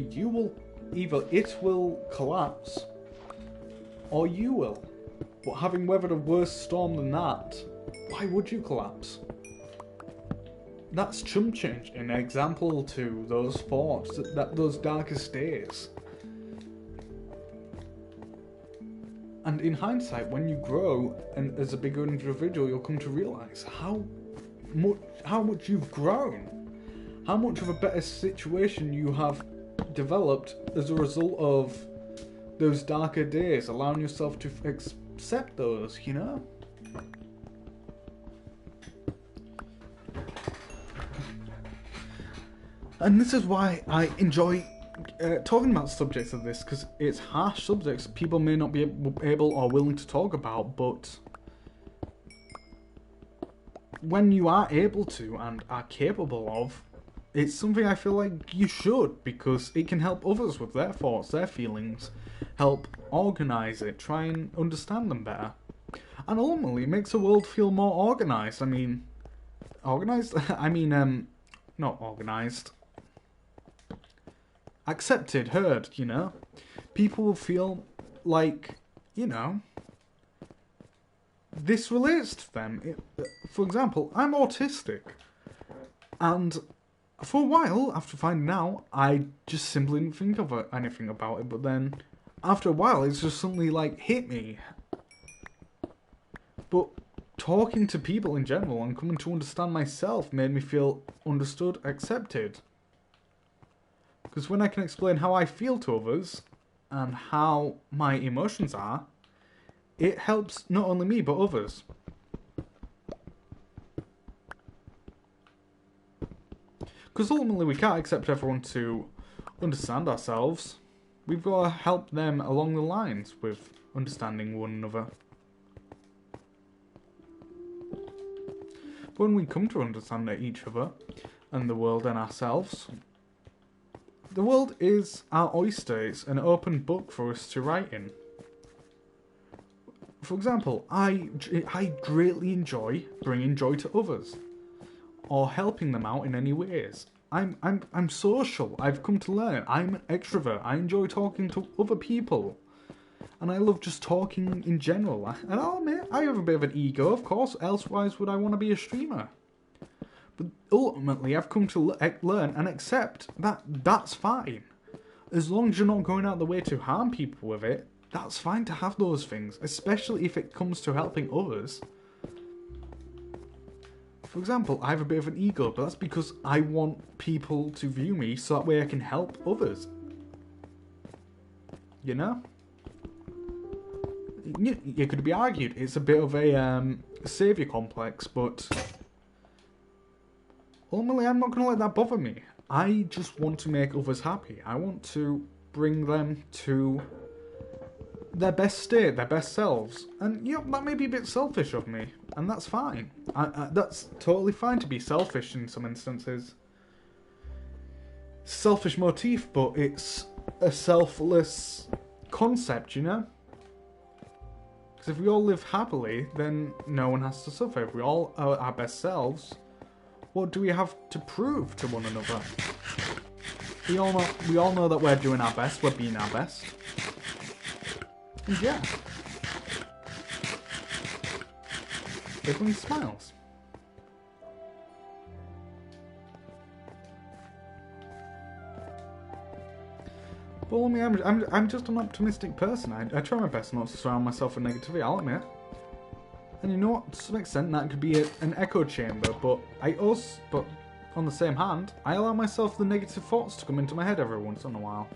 it will collapse or you will. But having weathered a worse storm than that, why would you collapse? That's chump change, an example to those thoughts, those darkest days. And in hindsight, when you grow and as a bigger individual, you'll come to realise how much you've grown, how much of a better situation you have developed as a result of those darker days, allowing yourself to accept those, you know? And this is why I enjoy talking about subjects of this, because it's harsh subjects people may not be able or willing to talk about, but when you are able to and are capable of, it's something I feel like you should, because it can help others with their thoughts, their feelings, help organise it, try and understand them better, and ultimately it makes the world feel more organised. Not organised. Accepted, heard, you know? People will feel like, you know, this relates to them. For example, I'm autistic. And for a while, after finding out, I just simply didn't think of anything about it. But then, after a while, it's just suddenly, like, hit me. But talking to people in general and coming to understand myself made me feel understood, accepted. Because when I can explain how I feel to others and how my emotions are, it helps not only me but others. Because ultimately we can't expect everyone to understand ourselves. We've got to help them along the lines with understanding one another. But when we come to understand each other and the world and ourselves, the world is our oyster. It's an open book for us to write in. For example, I greatly enjoy bringing joy to others, or helping them out in any ways. I'm social. I've come to learn. I'm an extrovert. I enjoy talking to other people, and I love just talking in general. And I'll admit, I have a bit of an ego, of course. Elsewise, would I want to be a streamer? But ultimately, I've come to learn and accept that that's fine. As long as you're not going out of the way to harm people with it, that's fine to have those things, especially if it comes to helping others. For example, I have a bit of an ego, but that's because I want people to view me so that way I can help others. You know? It could be argued it's a bit of a saviour complex, but ultimately I'm not going to let that bother me. I just want to make others happy. I want to bring them to their best state, their best selves. And, you know, that may be a bit selfish of me, and that's fine. That's totally fine to be selfish in some instances. Selfish motif, but it's a selfless concept, you know? Because if we all live happily, then no one has to suffer. If we all are our best selves, what do we have to prove to one another? We all know that we're doing our best, we're being our best. And yeah. It brings smiles. But I mean, I'm just an optimistic person. I try my best not to surround myself with negativity, I'll admit. And you know what, to some extent that could be an echo chamber, but on the same hand, I allow myself the negative thoughts to come into my head every once in a while.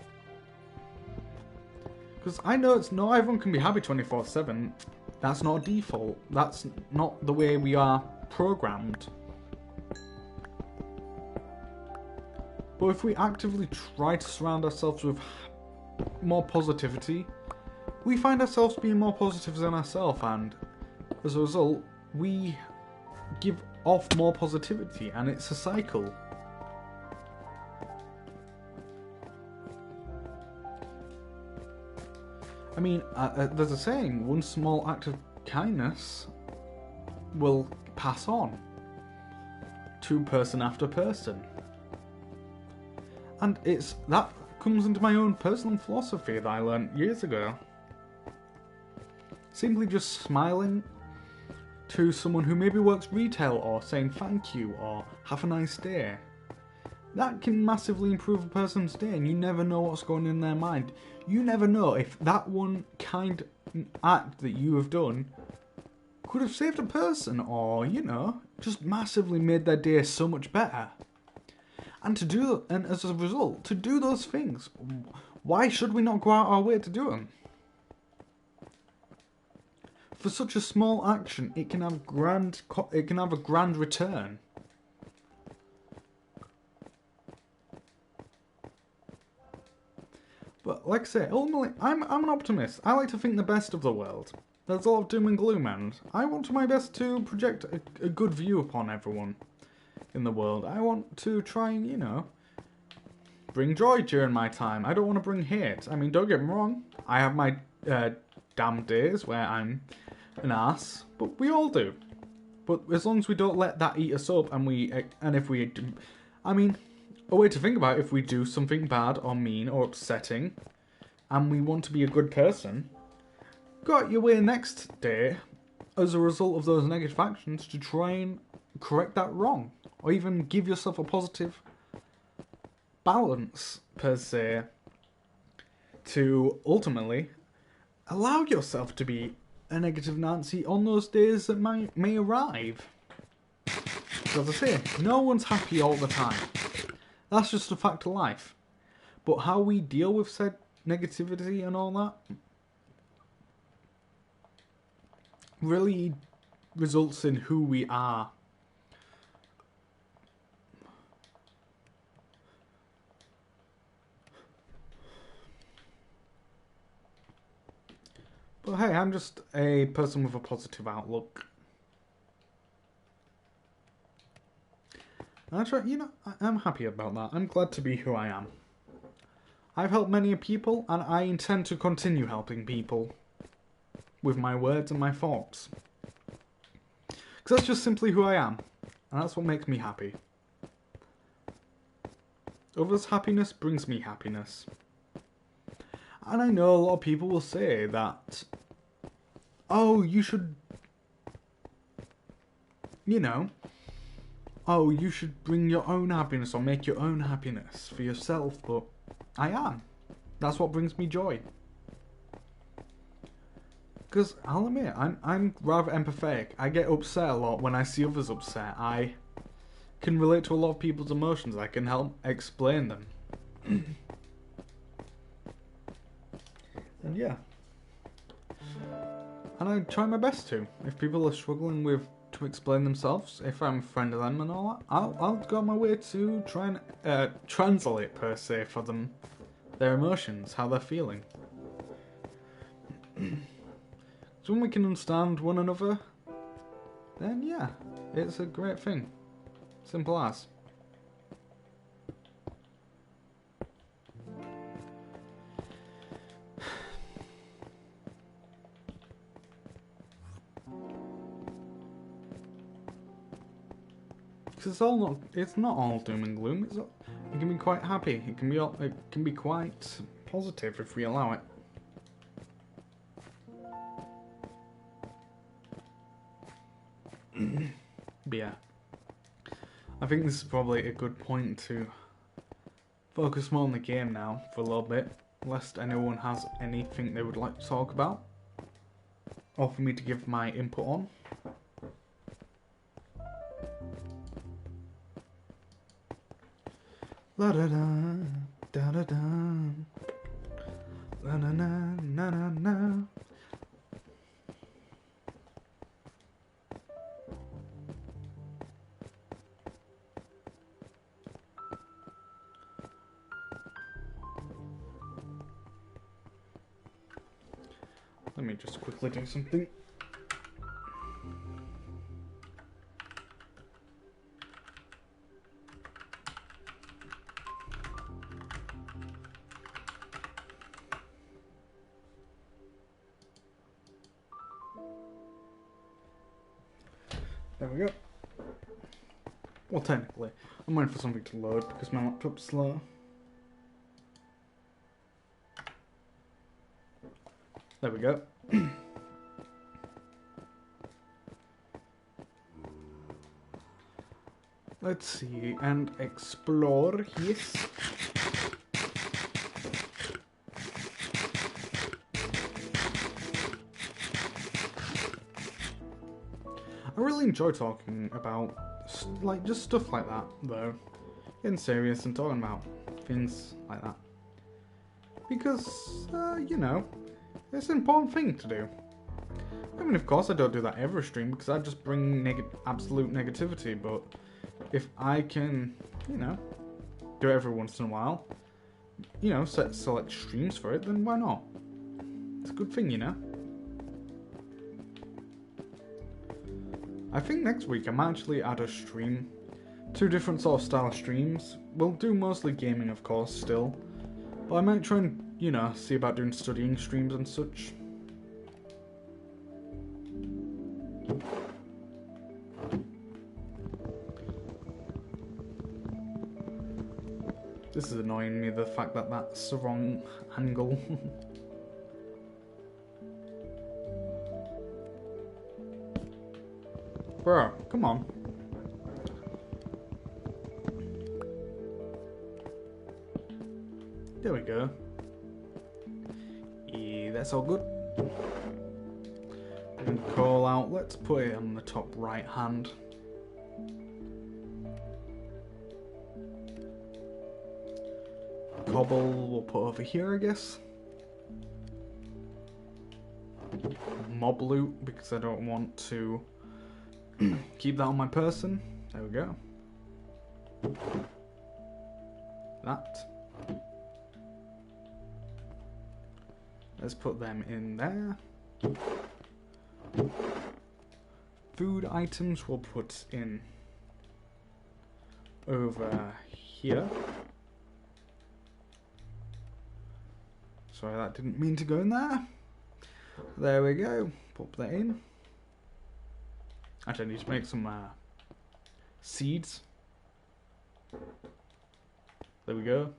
Because I know not everyone can be happy 24/7. That's not a default. That's not the way we are programmed. But if we actively try to surround ourselves with more positivity, we find ourselves being more positive than ourselves, and as a result, we give off more positivity, and it's a cycle. I mean, there's a saying, one small act of kindness will pass on to person after person. And that comes into my own personal philosophy that I learned years ago. Simply just smiling to someone who maybe works retail, or saying thank you or have a nice day. That can massively improve a person's day, and you never know what's going on in their mind. You never know if that one kind act that you have done could have saved a person, or, you know, just massively made their day so much better. And as a result, to do those things, why should we not go out our way to do them? For such a small action, it can have a grand return. But like I say, ultimately, I'm an optimist. I like to think the best of the world. There's a lot of doom and gloom, and I want to my best to project a good view upon everyone in the world. I want to try and, you know, bring joy during my time. I don't want to bring hate. I mean, don't get me wrong. I have my damn days where I'm an ass, but we all do. But as long as we don't let that eat us up, a way to think about it, if we do something bad or mean or upsetting, and we want to be a good person, go out your way next day as a result of those negative actions to try and correct that wrong, or even give yourself a positive balance, per se, to ultimately allow yourself to be a negative Nancy on those days that may arrive. As I say, no one's happy all the time. That's just a fact of life. But how we deal with said negativity and all that really results in who we are. But hey, I'm just a person with a positive outlook. And I'm happy about that. I'm glad to be who I am. I've helped many people, and I intend to continue helping people with my words and my thoughts. Because that's just simply who I am, and that's what makes me happy. Others' happiness brings me happiness. And I know a lot of people will say that, oh, you should, you should bring your own happiness or make your own happiness for yourself, but I am. That's what brings me joy. Because I'll admit, I'm rather empathetic. I get upset a lot when I see others upset. I can relate to a lot of people's emotions. I can help explain them. And yeah. And I try my best to. If people are struggling with to explain themselves. If I'm a friend of them and all that, I'll go on my way to try and translate per se for them their emotions, how they're feeling. So when we can understand one another, then yeah, it's a great thing. Simple as. Because it's not all doom and gloom. It can be quite happy. It can be quite positive if we allow it. But yeah, I think this is probably a good point to focus more on the game now for a little bit, lest anyone has anything they would like to talk about, or for me to give my input on. La da da da da da, la na na na na na. Let me just quickly do something. There we go. Well, technically, I'm waiting for something to load because my laptop's slow. There we go. Let's see and explore. Yes. I really enjoy talking about just stuff like that, though. Getting serious and talking about things like that. Because, you know, it's an important thing to do. I mean, of course I don't do that every stream because I just bring absolute negativity, but if I can, you know, do it every once in a while, you know, select streams for it, then why not? It's a good thing, you know? I think next week I might actually add a stream. 2 different sort of style streams. We'll do mostly gaming, of course, still. But I might try and, you know, see about doing studying streams and such. This is annoying me, the fact that that's the wrong angle. Bro, come on. There we go. Yeah, that's all good. And call out, let's put it on the top right hand. Cobble we'll put over here, I guess. Mob loot, because I don't want to keep that on my person. There we go. That. Let's put them in there. Food items we'll put in over here. Sorry, that didn't mean to go in there. There we go. Pop that in. Actually, I need to make some seeds. There we go.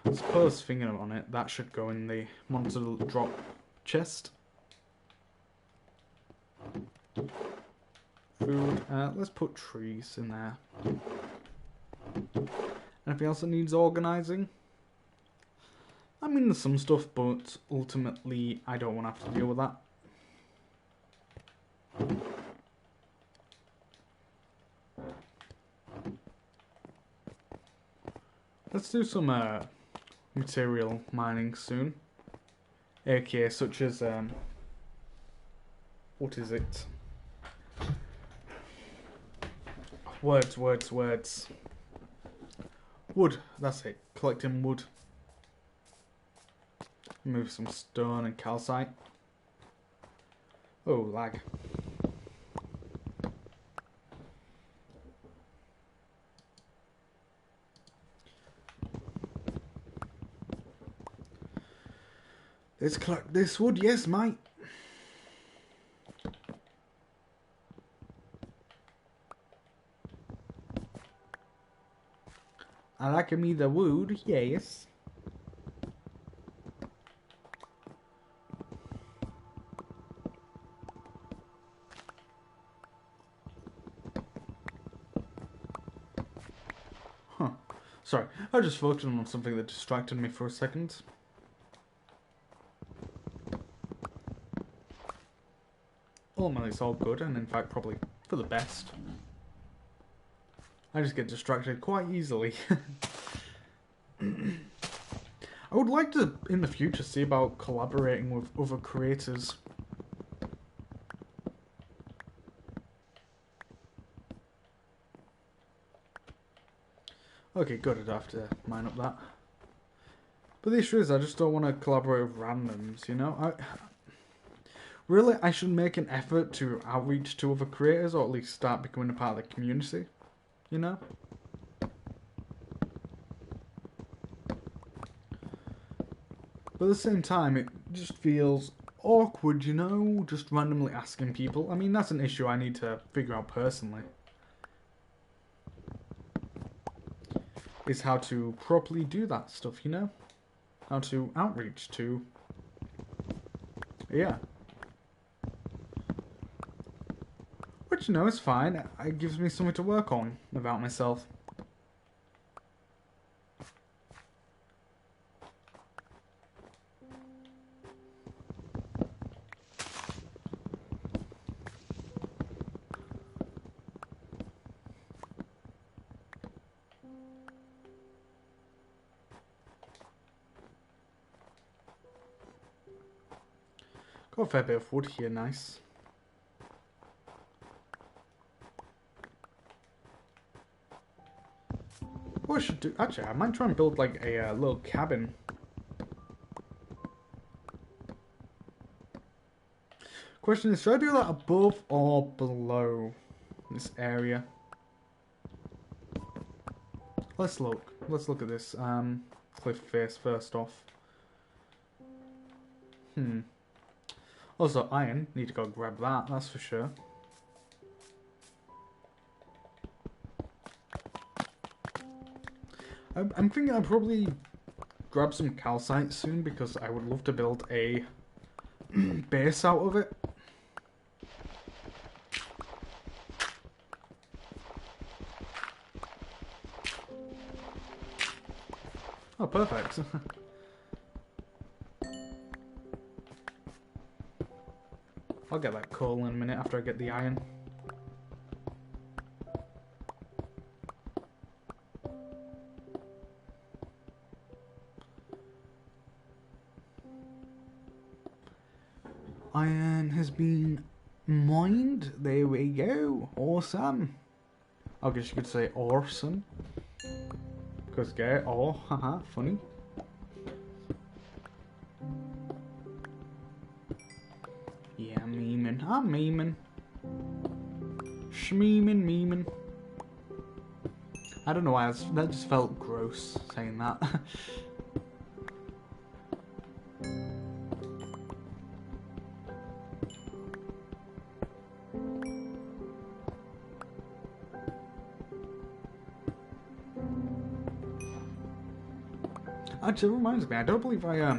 I suppose thinking on it, that should go in the monster drop chest. Food. Let's put trees in there. Anything else that needs organising? I mean, there's some stuff, but ultimately, I don't want to have to deal with that. Let's do some material mining soon. aka such as What is it? Words, words, words. Wood, that's it. Collecting wood. Move some stone and calcite. Oh, lag. Let's collect this wood, yes, mate. I like me the wood, yes. Huh. Sorry, I just focused on something that distracted me for a second. Ultimately, it's all good, and in fact, probably for the best. I just get distracted quite easily. I would like to, in the future, see about collaborating with other creators. Okay, good, I don't have to mine up that. But the issue is, I just don't want to collaborate with randoms, you know? Really, I should make an effort to outreach to other creators, or at least start becoming a part of the community, you know? But at the same time, it just feels awkward, you know? Just randomly asking people. I mean, that's an issue I need to figure out personally. Is how to properly do that stuff, you know? How to outreach to... Yeah. Which, you know, is fine. It gives me something to work on about myself. Got a fair bit of wood here, nice. What I should do... Actually, I might try and build, like, a little cabin. Question is, should I do that above or below this area? Let's look. Let's look at this cliff face first off. Also, iron. Need to go grab that, that's for sure. I'm thinking I'll probably grab some calcite soon because I would love to build a base out of it. Oh, perfect. I'll get that coal in a minute after I get the iron. Iron has been mined. There we go. Awesome. I guess you could say awesome. Because get oh, haha, funny. Yeah, memeing. I'm memeing. Shmeeming, memeing. I don't know why, that just felt gross saying that. Actually, it reminds me, I don't believe I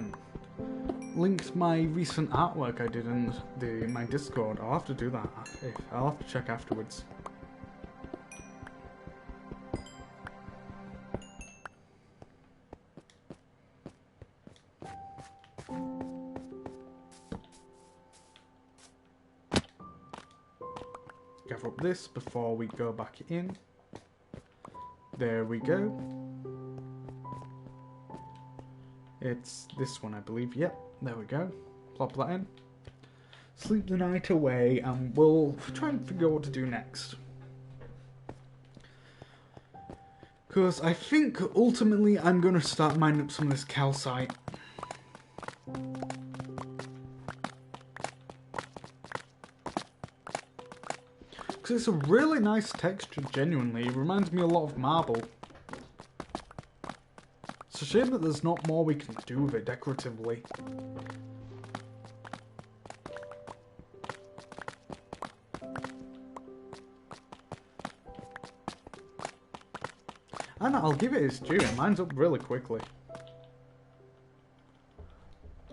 linked my recent artwork I did in my Discord. I'll have to do that. I'll have to check afterwards. Gather up this before we go back in. There we go. It's this one, I believe. Yep, there we go. Plop that in. sleep the night away, and we'll try and figure out what to do next. Because I think ultimately I'm going to start mining up some of this calcite. Because it's a really nice texture, genuinely. It reminds me a lot of marble. It's a shame that there's not more we can do with it decoratively. And I'll give it its due, it mines up really quickly.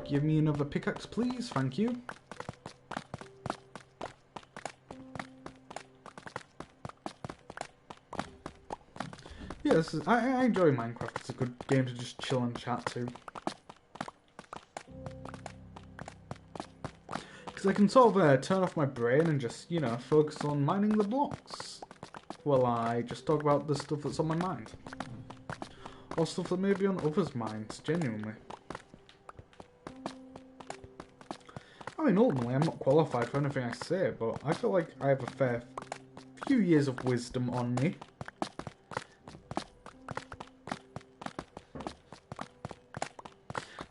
Give me another pickaxe, please, thank you. Yeah, I enjoy Minecraft, it's a good game to just chill and chat to. Because I can sort of turn off my brain and just, you know, focus on mining the blocks. While I just talk about the stuff that's on my mind. Or stuff that may be on others' minds, genuinely. I mean, ultimately, I'm not qualified for anything I say, but I feel like I have a fair few years of wisdom on me.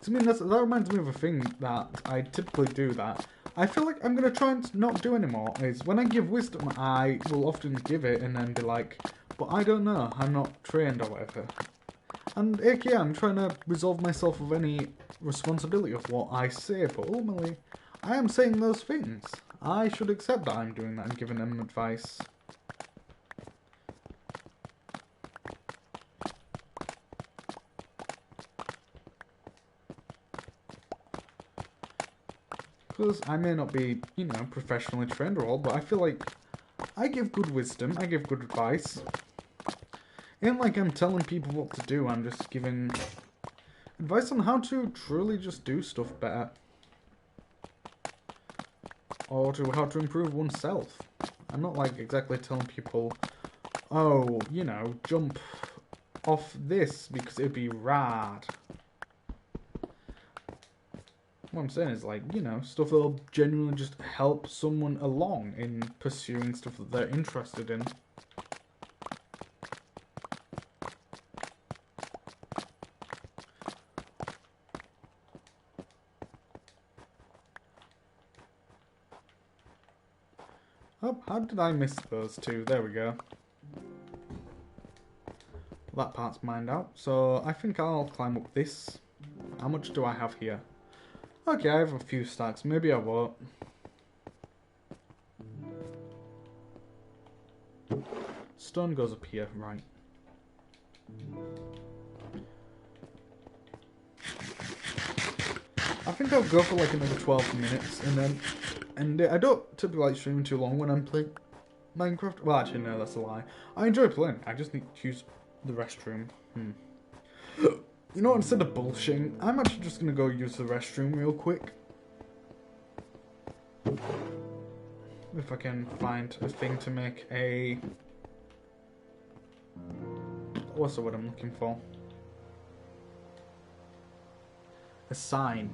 I mean, that reminds me of a thing that I typically do that I feel like I'm going to try and not do anymore, is when I give wisdom, I will often give it and then be like, but I don't know, I'm not trained or whatever. And yeah, I'm trying to resolve myself of any responsibility of what I say, but ultimately, I am saying those things. I should accept that I'm doing that and giving them advice. Because I may not be, you know, professionally trained or all, but I feel like I give good wisdom, I give good advice. Ain't like I'm telling people what to do, I'm just giving advice on how to truly just do stuff better. Or how to improve oneself. I'm not like exactly telling people, oh, you know, jump off this because it'd be rad. What I'm saying is, like, you know, stuff that'll genuinely just help someone along in pursuing stuff that they're interested in. Oh, how did I miss those two? There we go. That part's mined out, so I think I'll climb up this. How much do I have here? Okay, I have a few stacks. Maybe I won't. Stone goes up here, right. I think I'll go for like another 12 minutes and then end it. I don't typically like streaming too long when I'm playing Minecraft. Well, actually, no, that's a lie. I enjoy playing. I just need to use the restroom. You know what, instead of bullshitting, I'm actually just going to go use the restroom real quick. If I can find a thing to make a... What's the word I'm looking for? A sign.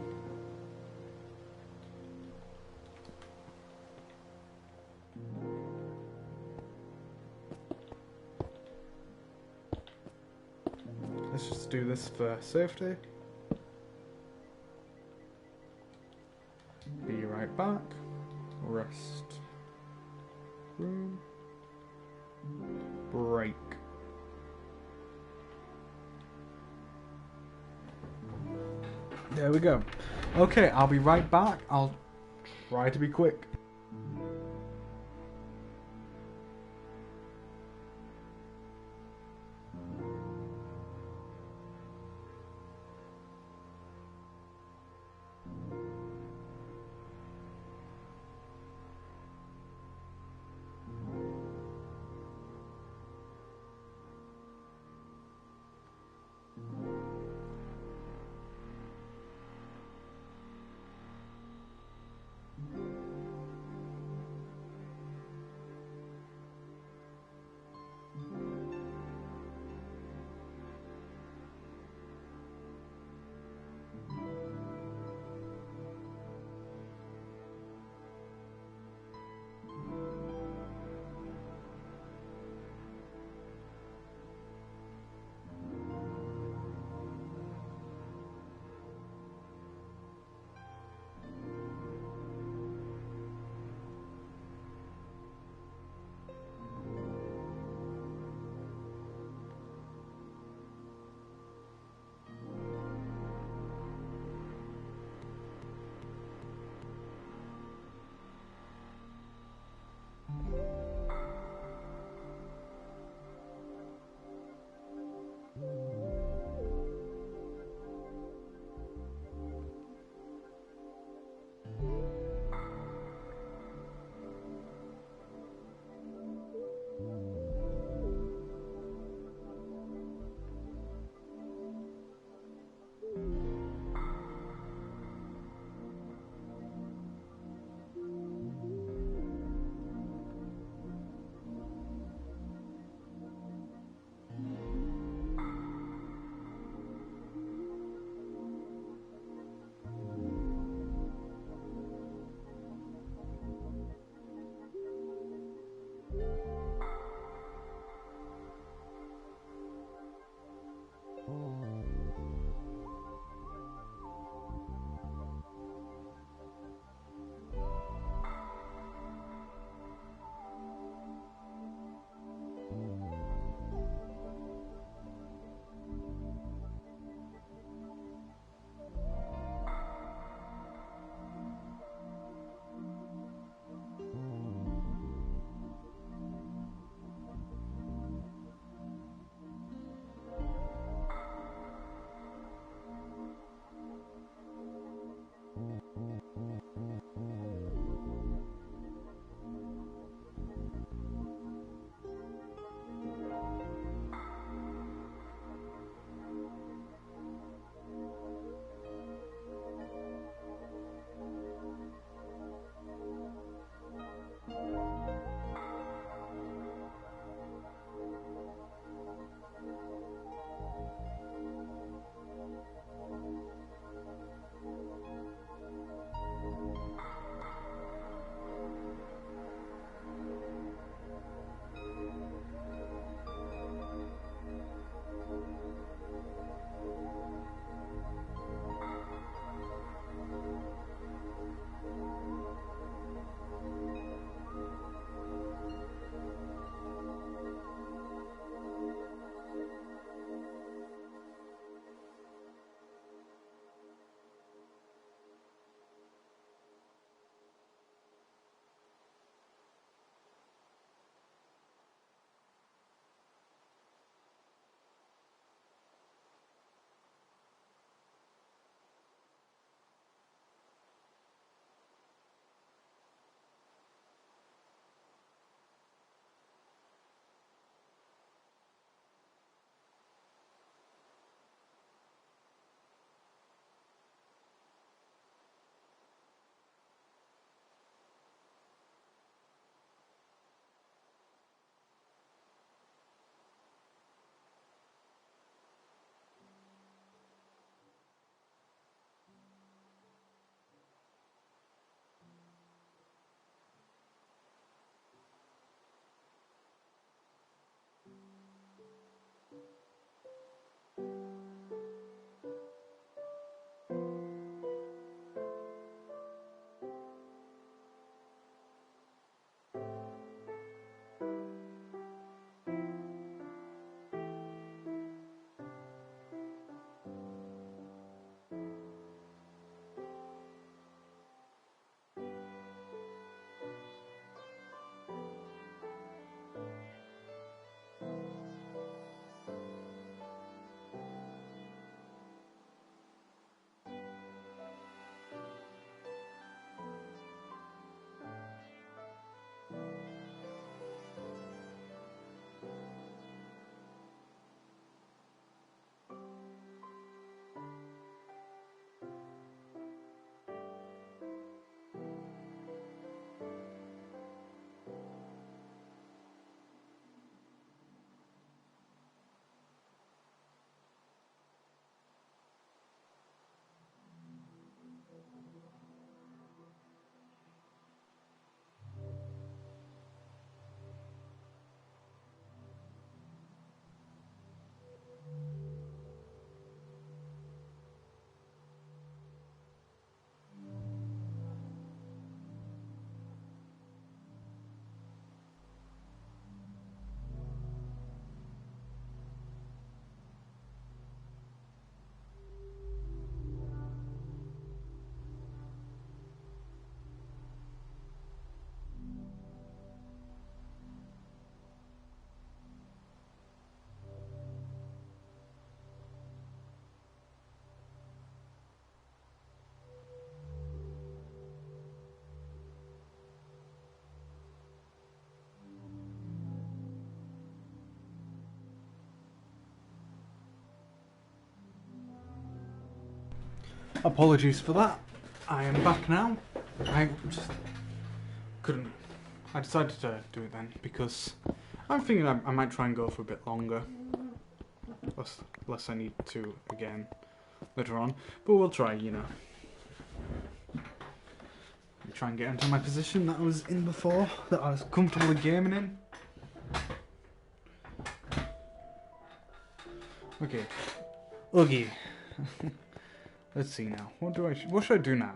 Let's just do this for safety. Be right back. Rest. Room. Break. There we go. Okay, I'll be right back. I'll try to be quick. Apologies for that. I am back now. I just couldn't. I decided to do it then because I'm thinking I might try and go for a bit longer. Less I need to again later on. But we'll try, you know. Try and get into my position that I was in before, that I was comfortably gaming in. Okay. Okay. Let's see now. What should I do now?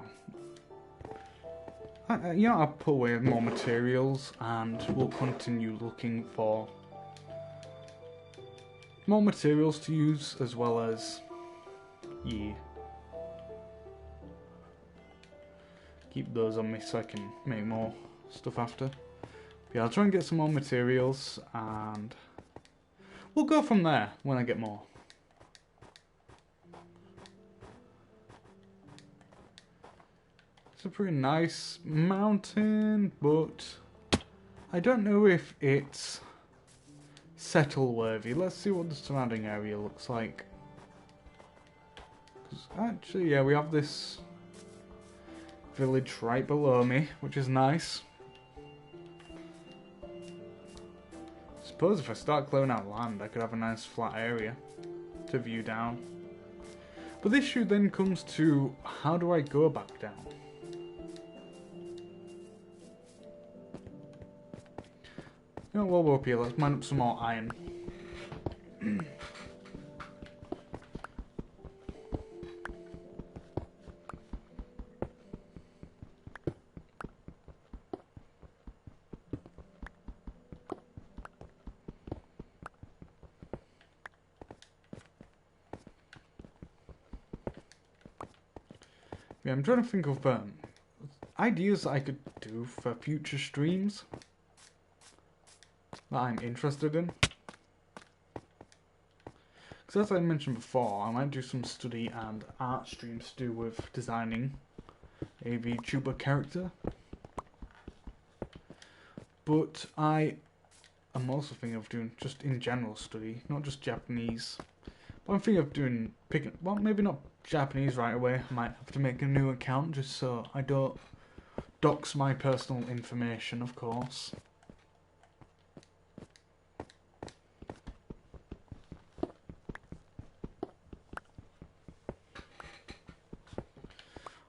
You know, I'll put away more materials and we'll continue looking for more materials to use as well as keep those on me so I can make more stuff after. But yeah, I'll try and get some more materials and we'll go from there when I get more. It's a pretty nice mountain, but I don't know if it's settle worthy. Let's see what the surrounding area looks like. 'Cause actually, yeah, we have this village right below me, which is nice. Suppose if I start clearing out land, I could have a nice flat area to view down. But the issue then comes to, how do I go back down? You know, while we're up here, let's mine up some more iron. Yeah, I'm trying to think of ideas I could do for future streams that I'm interested in. Because as I mentioned before, I might do some study and art streams to do with designing a VTuber character. But I am also thinking of doing just in general study, not just Japanese. But I'm thinking of doing, well, maybe not Japanese right away. I might have to make a new account just so I don't dox my personal information, of course.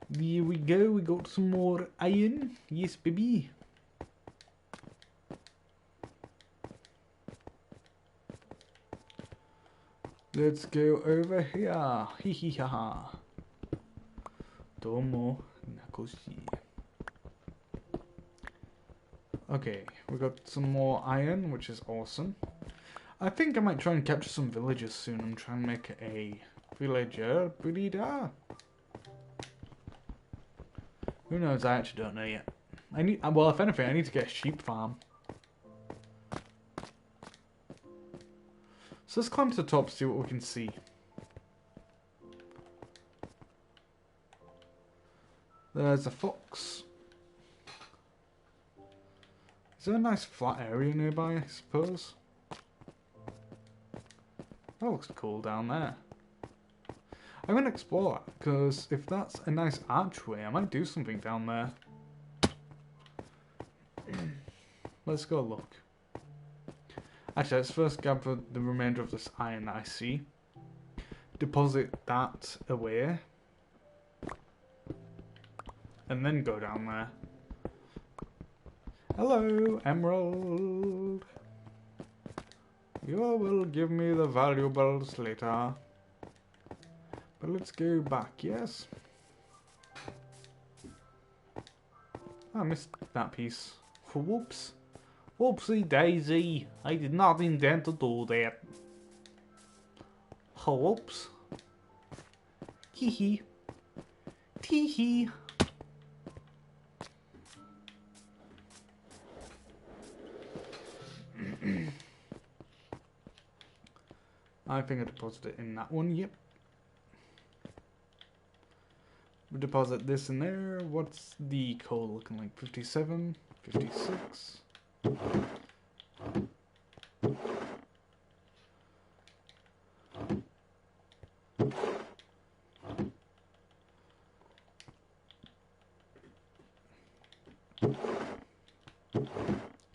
There we go, we got some more iron. Yes, baby. Let's go over here. Hee hee ha ha. Domo nakoshi. Okay, we got some more iron, which is awesome. I think I might try and capture some villagers soon and try and make a villager breeder. Who knows? I actually don't know yet. Well, if anything, I need to get a sheep farm. So let's climb to the top, see what we can see. There's a fox. Is there a nice flat area nearby, I suppose? That looks cool down there. I'm going to explore that, because if that's a nice archway, I might do something down there. Let's go look. Actually, let's first gather the remainder of this iron that I see. Deposit that away. And then go down there. Hello, emerald. You will give me the valuables later. But let's go back, yes? I missed that piece. Whoops. Whoopsie daisy. I did not intend to do that. Whoops. Hee hee. Tee hee. I think I deposited it in that one, yep. We deposit this in there. What's the coal looking like? 57, 56.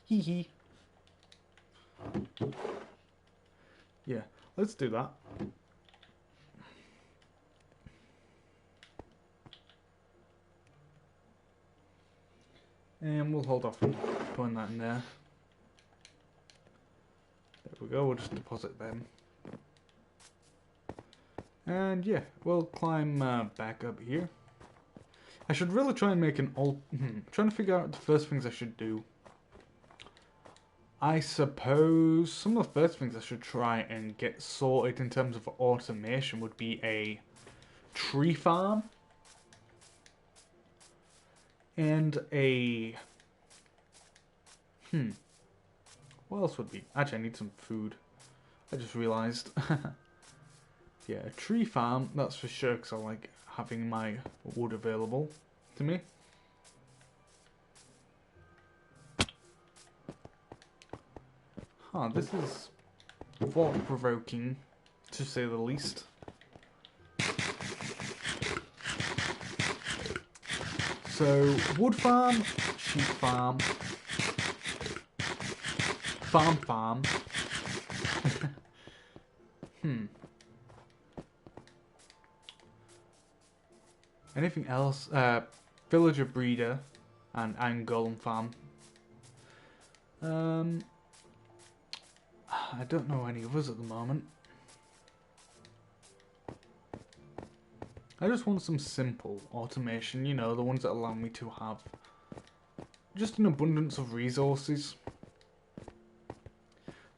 Hee hee. Yeah, let's do that. And we'll hold off on putting that in there. There we go, we'll just deposit them. And yeah, we'll climb back up here. I should really try and make an trying to figure out the first things I should do. I suppose some of the first things I should try and get sorted in terms of automation would be a tree farm. And a... What else would be... Actually, I need some food. I just realised. Yeah, a tree farm, that's for sure, because I like having my wood available to me. Huh, this is thought-provoking, to say the least. So, wood farm, sheep farm, farm. Anything else? Villager breeder and golem farm. I don't know any others at the moment. I just want some simple automation, you know, the ones that allow me to have just an abundance of resources.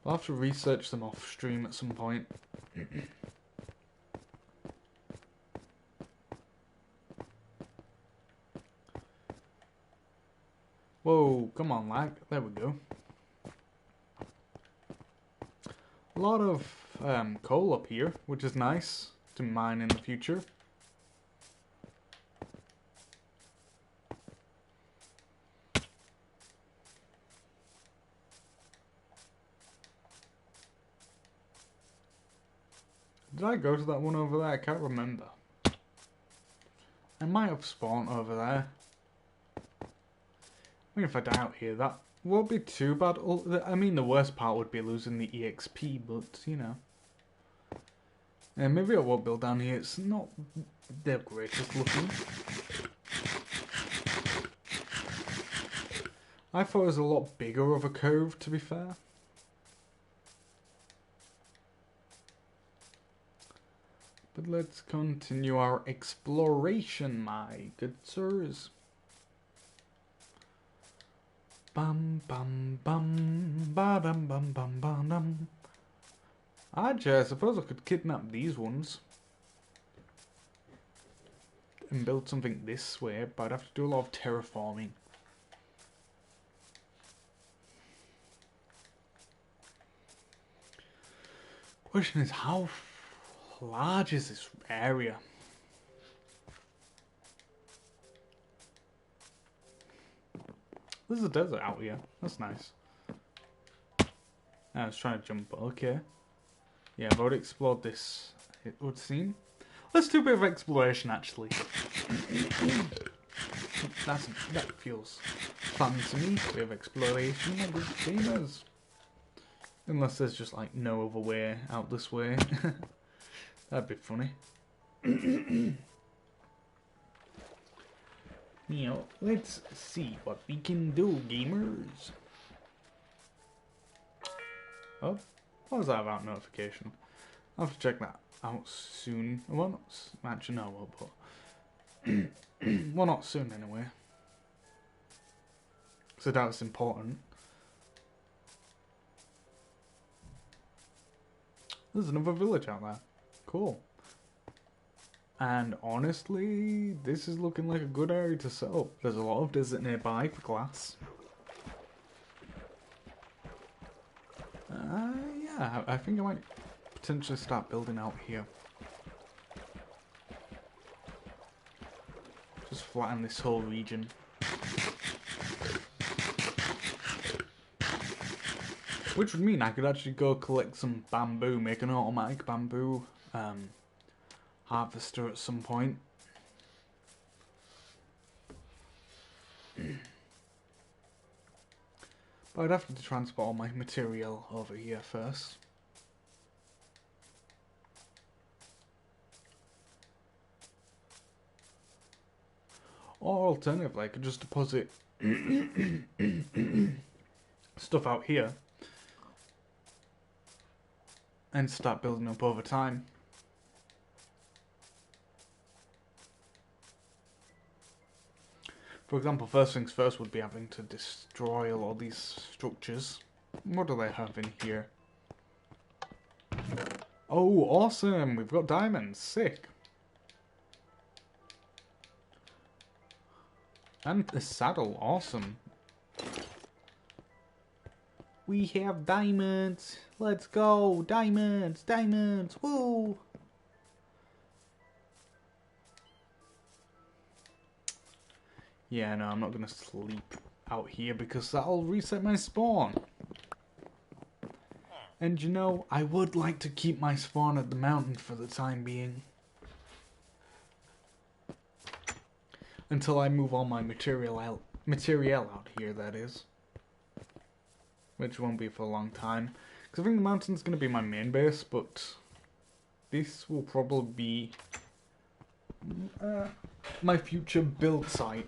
I'll have to research them off stream at some point. Whoa, come on lag, there we go. A lot of coal up here, which is nice to mine in the future. Did I go to that one over there? I can't remember. I might have spawned over there. I mean, if I die out here, that won't be too bad. I mean, the worst part would be losing the EXP, but, you know. And maybe I won't build down here. It's not the greatest looking. I thought it was a lot bigger of a cove, to be fair. But let's continue our exploration, my good sirs. Bum bum bum ba dum bum bum bum dum. Actually, I suppose I could kidnap these ones and build something this way, but I'd have to do a lot of terraforming. Question is, how large is this area? There's a desert out here. That's nice. I was trying to jump, okay. Yeah, I've already explored this, it would seem. Let's do a bit of exploration, actually. That feels fun to me. A bit of exploration, my good gamers. Unless there's just, like, no other way out this way. That'd be funny. Now, let's see what we can do, gamers. Oh, what was that about notification? I'll have to check that out soon. Well, not actually, no, but well, not soon anyway. So that's important. There's another village out there. Cool. And honestly, this is looking like a good area to set up. There's a lot of desert nearby for glass. Yeah, I think I might potentially start building out here. Just flatten this whole region. Which would mean I could actually go collect some bamboo, make an automatic bamboo harvester at some point. But I'd have to transport all my material over here first. Or alternatively, I could just deposit stuff out here and start building up over time. For example, first things first would be having to destroy all these structures. What do they have in here? Oh, awesome! We've got diamonds. Sick. And a saddle. Awesome. We have diamonds. Let's go. Diamonds. Diamonds. Woo! Yeah, no, I'm not going to sleep out here because that'll reset my spawn. And you know, I would like to keep my spawn at the mountain for the time being. Until I move all my material out here, that is. Which won't be for a long time. Because I think the mountain's going to be my main base, but this will probably be my future build site.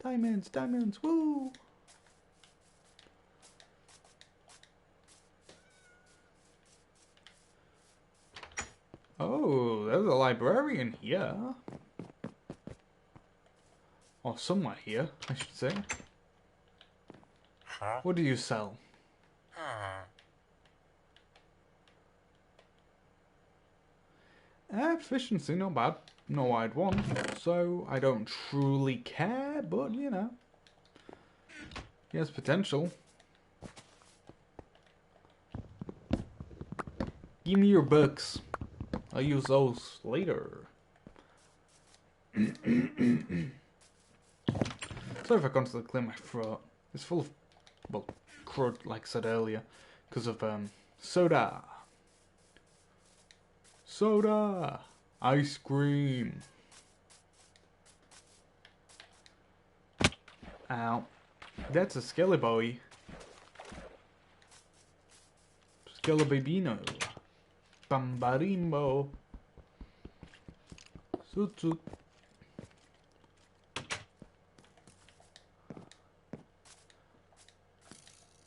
Diamonds, diamonds, woo! Oh, there's a librarian here. Or somewhere here, I should say. Huh? What do you sell? Efficiency, not bad. Not what I'd want, so I don't truly care, but you know. He has potential. Give me your books. I'll use those later. Sorry if I constantly clear my throat. It's full of, well, crud, like I said earlier, because of soda. Soda! Ice cream! Ow. That's a Skelly boy. Skelebabino. Bambarimbo. Soot soot.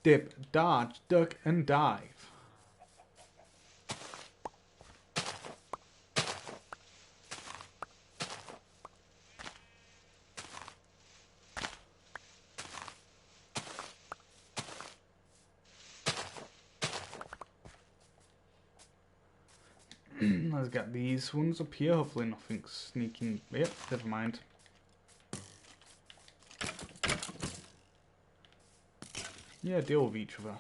Dip, dodge, duck, and dive. Let's get these ones up here. Hopefully nothing's sneaking. Yep, never mind. Yeah, deal with each other.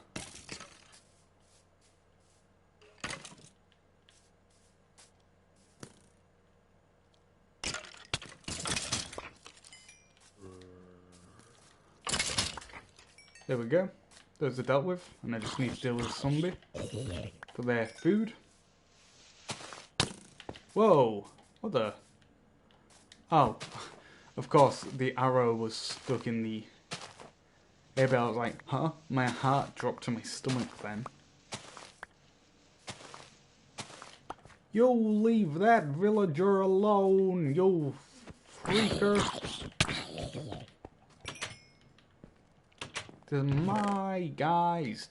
There we go. Those are dealt with, and I just need to deal with a zombie for their food. Whoa! What the? Oh, of course, the arrow was stuck in the... Maybe I was like, huh? My heart dropped to my stomach then. You leave that villager alone, you freaker! They're my guys.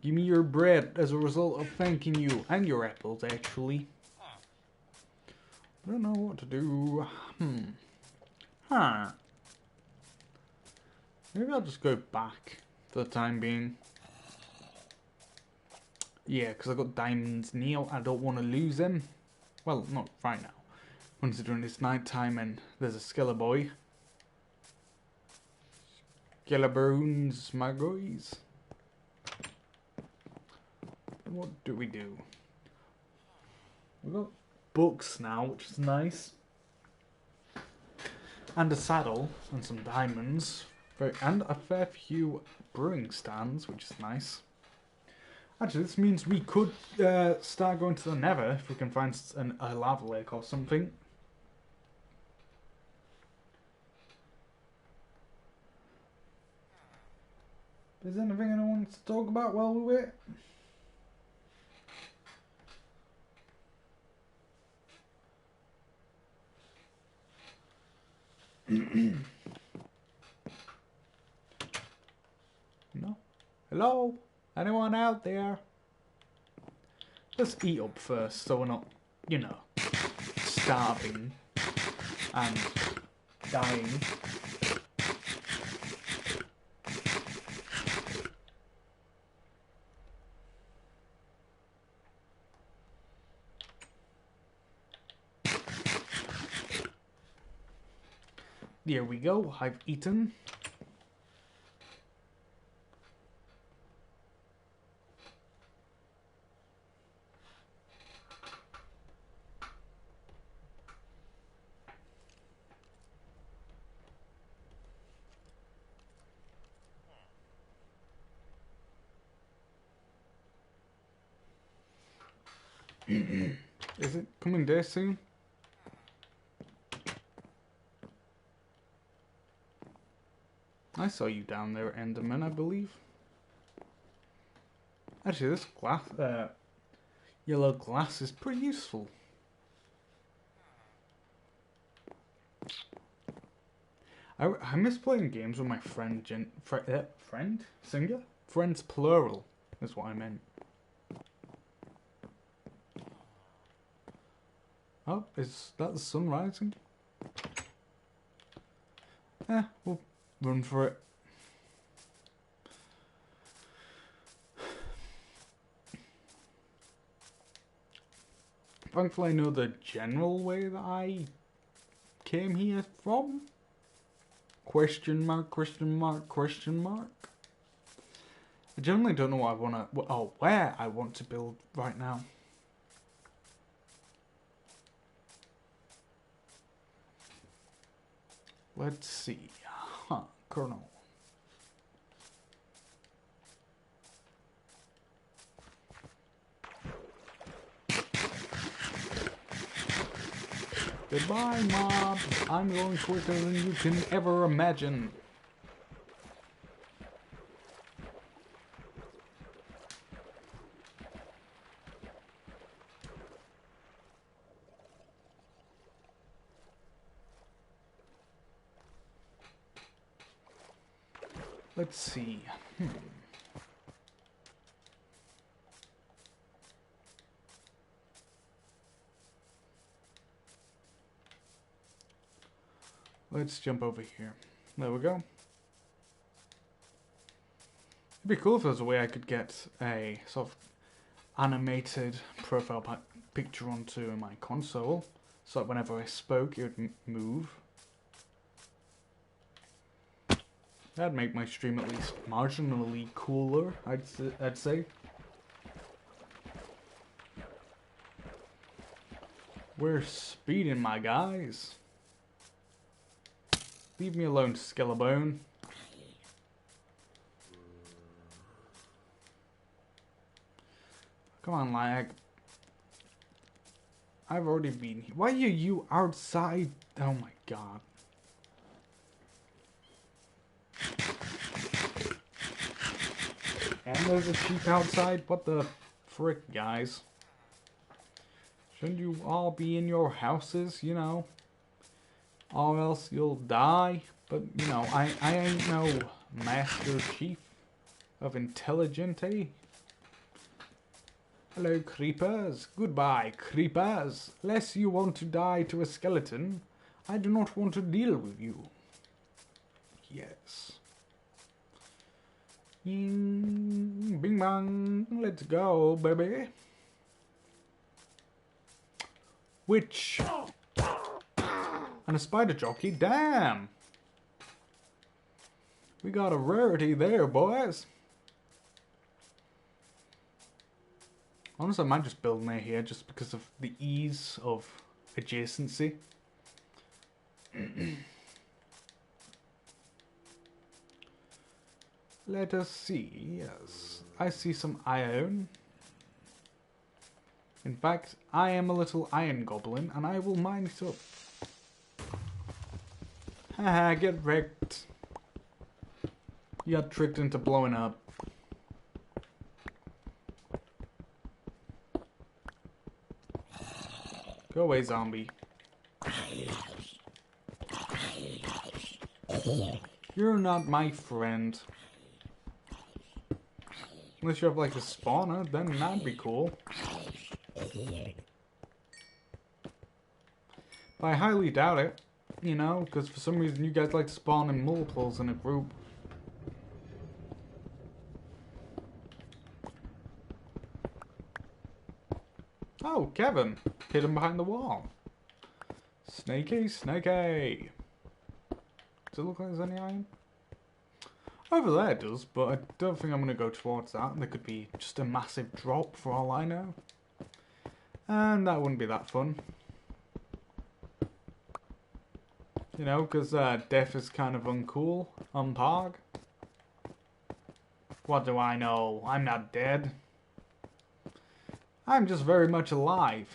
Give me your bread as a result of thanking you. And your apples, actually. I don't know what to do. Huh. Maybe I'll just go back for the time being. Yeah, because I've got diamonds now. I don't want to lose them. Well, not right now. Considering it's night time and there's a skeleton boy. Skeleburns, my guys. What do we do? We've got books now, which is nice. And a saddle and some diamonds. And a fair few brewing stands, which is nice. Actually, this means we could start going to the Nether if we can find a lava lake or something. Is there anything anyone wants to talk about while we wait? No? Hello? Anyone out there? Let's eat up first so we're not, you know, starving and dying. There we go, I've eaten. Is it coming day soon? I saw you down there, Enderman, I believe. Actually, this glass, yellow glass is pretty useful. I miss playing games with my friend, friend? Singular? Friends plural is what I meant. Oh, is that the sun rising? We'll run for it. Thankfully I know the general way that I came here from. Question mark, question mark, question mark. I generally don't know what I want to... where I want to build right now. Let's see. Colonel. Goodbye, mob. I'm going quicker than you can ever imagine. Let's see. Let's jump over here. There we go. It'd be cool if there was a way I could get a sort of animated profile picture onto my console, so that whenever I spoke, it would move. That'd make my stream at least marginally cooler, I'd say. We're speeding, my guys. Leave me alone, Skellabone. Come on, lag. I've already been here. Why are you outside? Oh my god. And there's a sheep outside? What the frick, guys? Shouldn't you all be in your houses, you know? Or else you'll die. But, you know, I ain't no Master Chief of Intelligente. Hello, creepers. Goodbye, creepers. Lest you want to die to a skeleton, I do not want to deal with you. Yes. Bing bang. Let's go, baby. Witch. And a spider jockey. Damn. We got a rarity there, boys. Honestly, I might just build near here just because of the ease of adjacency. Let us see. Yes, I see some iron. In fact, I am a little iron goblin, and I will mine it up. Haha, get wrecked. You got tricked into blowing up. Go away, zombie. You're not my friend. Unless you have like a spawner, then that'd be cool. But I highly doubt it, you know, because for some reason you guys like to spawn in multiples in a group. Oh, Kevin. Hidden behind the wall. Snakey, snakey. Does it look like there's any iron? Over there it does, but I don't think I'm going to go towards that. There could be just a massive drop for all I know. And that wouldn't be that fun. You know, because death is kind of uncool on Pog. What do I know? I'm not dead. I'm just very much alive.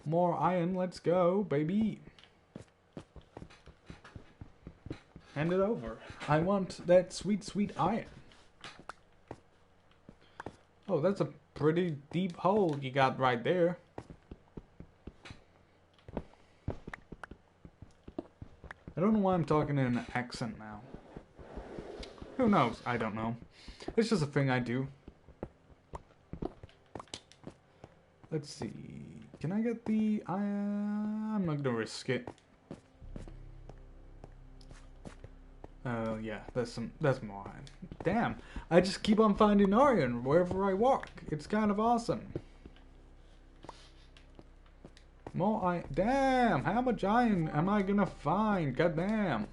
More iron, let's go, baby. Hand it over. I want that sweet, sweet iron. Oh, that's a pretty deep hole you got right there. I don't know why I'm talking in an accent now. Who knows? I don't know. It's just a thing I do. Let's see. Can I get the iron? I'm not gonna risk it. Yeah, there's more iron. Damn, I just keep on finding iron wherever I walk. It's kind of awesome. More iron. Damn, how much iron am I gonna find? God damn.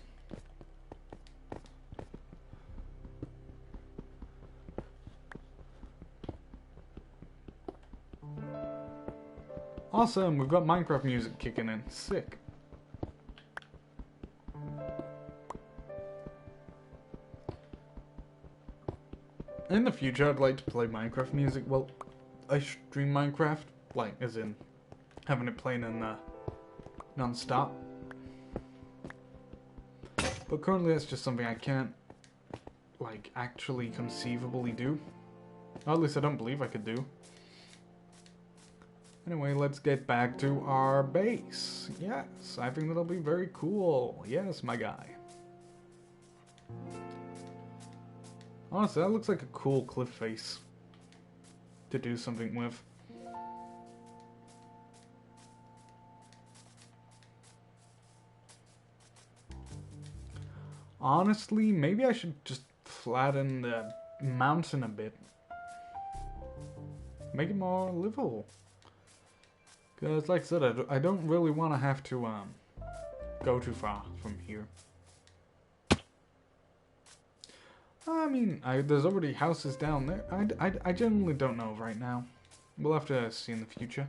Awesome, we've got Minecraft music kicking in. Sick. In the future, I'd like to play Minecraft music. Well, I stream Minecraft, like, as in having it playing in non-stop. But currently, that's just something I can't, like, actually conceivably do. Or at least I don't believe I could do. Anyway, let's get back to our base. Yes, I think that'll be very cool. Yes, my guy. Honestly, that looks like a cool cliff face to do something with. Honestly, maybe I should just flatten the mountain a bit. make it more livable. Because, like I said, I don't really want to have to go too far from here. I mean, there's already houses down there. I generally don't know right now. We'll have to see in the future.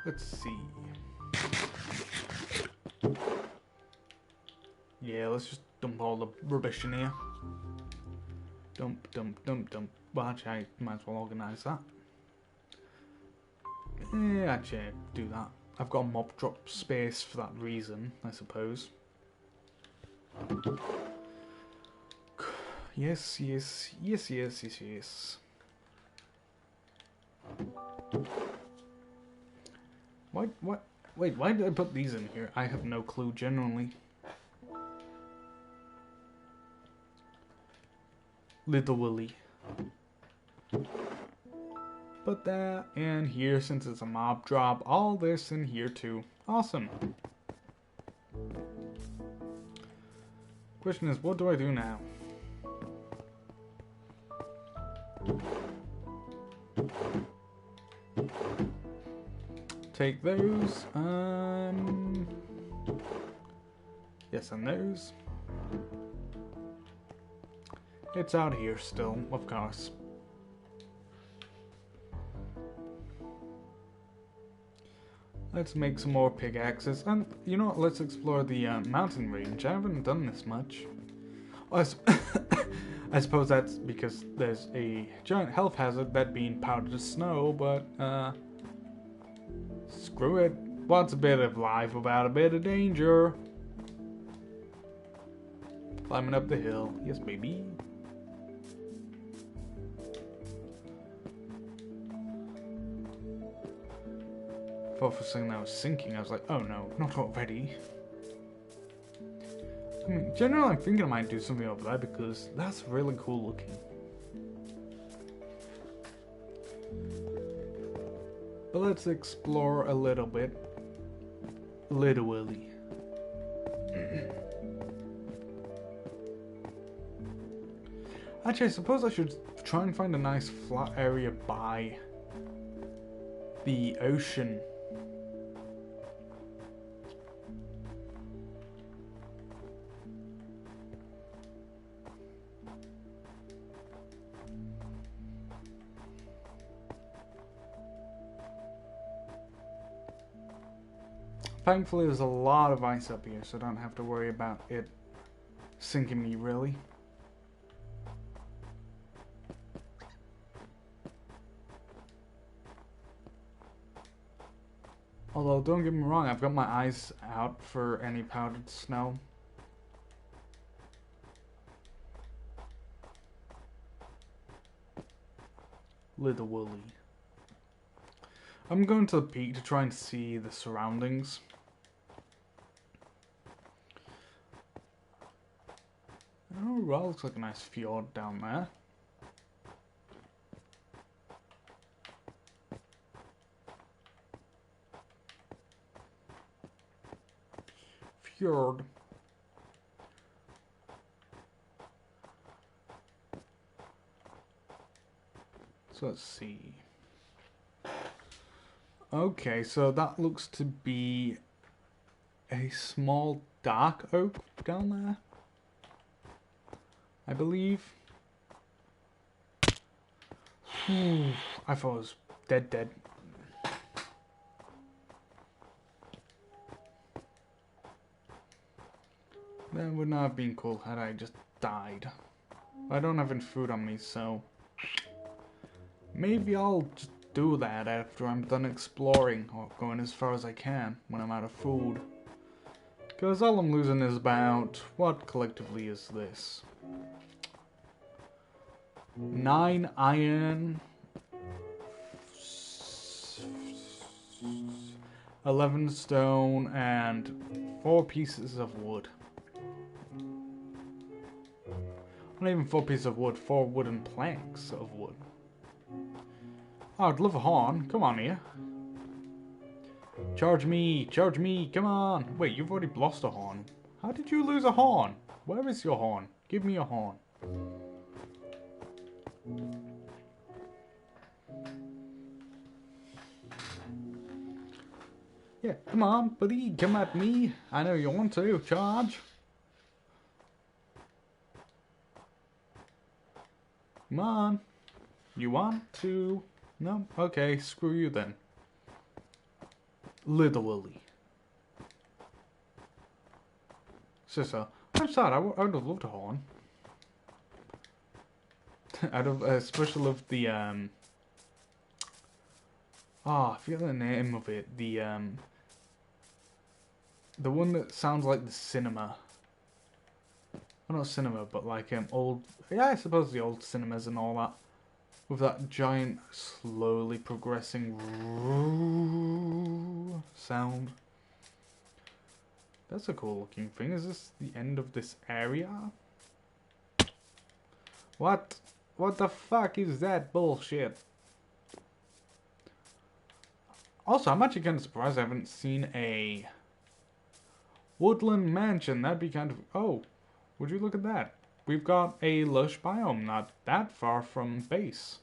Let's see. Yeah, let's just dump all the rubbish in here. Dump, dump, dump, dump. Well, actually, I might as well organise that. Yeah, actually, do that. I've got a mob drop space for that reason, I suppose. Yes, yes, yes, yes, yes, yes. What? Wait, why did I put these in here? I have no clue, genuinely. Little Willy. Put that in here since it's a mob drop. All this in here too. Awesome. Question is, what do I do now? Take those. Yes, and those. It's out here still, of course. Let's make some more pickaxes. And, you know what, let's explore the mountain range. I haven't done this much. Well, I suppose that's because there's a giant health hazard, that being powdered snow, but, screw it. What's a bit of life without a bit of danger? Climbing up the hill. Yes, baby. For a second I was sinking, I was like, oh no, not already. I mean, generally I'm thinking I might do something over there because that's really cool looking. But let's explore a little bit. Little Willy. Actually, I suppose I should try and find a nice flat area by the ocean. Thankfully, there's a lot of ice up here, so I don't have to worry about it sinking me, really. Although, don't get me wrong, I've got my eyes out for any powdered snow. Little Willy. I'm going to the peak to try and see the surroundings. Oh, well, looks like a nice fjord down there. Fjord. So let's see. Okay, so that looks to be a small dark oak down there, I believe. I thought it was dead. That would not have been cool had I just died. I don't have any food on me, so maybe I'll just do that after I'm done exploring, or going as far as I can when I'm out of food. Because all I'm losing is about, what collectively is this? 9 iron, 11 stone, and 4 pieces of wood. Not even 4 pieces of wood, 4 wooden planks of wood. Oh, I'd love a horn. Come on here. Charge me, come on. Wait, you've already lost a horn. How did you lose a horn? Where is your horn? Give me your horn. Yeah, come on, buddy, come at me. I know you want to. Charge. Come on. You want to? No? Okay, screw you then. Literally. Sister, I'm sad. I would have loved a horn. I'd have especially loved the I forget the name of it. The one that sounds like the cinema. Well, not cinema, but like old. Yeah, I suppose the old cinemas and all that, with that giant, slowly progressing sound. That's a cool looking thing. Is this the end of this area? What? What the fuck is that bullshit? Also, I'm actually kind of surprised I haven't seen a woodland mansion. That'd be kind of... Oh, would you look at that? We've got a lush biome not that far from base.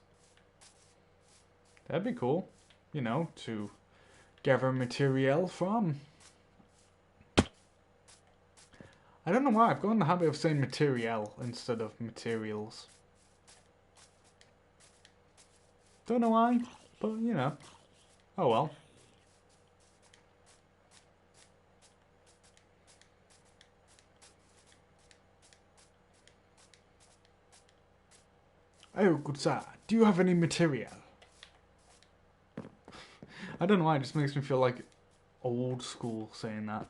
That'd be cool, you know, to gather material from. I don't know why, I've got in the habit of saying material instead of materials. Don't know why, but you know. Oh well. Oh, good sir, do you have any material? I don't know why, it just makes me feel like old school saying that.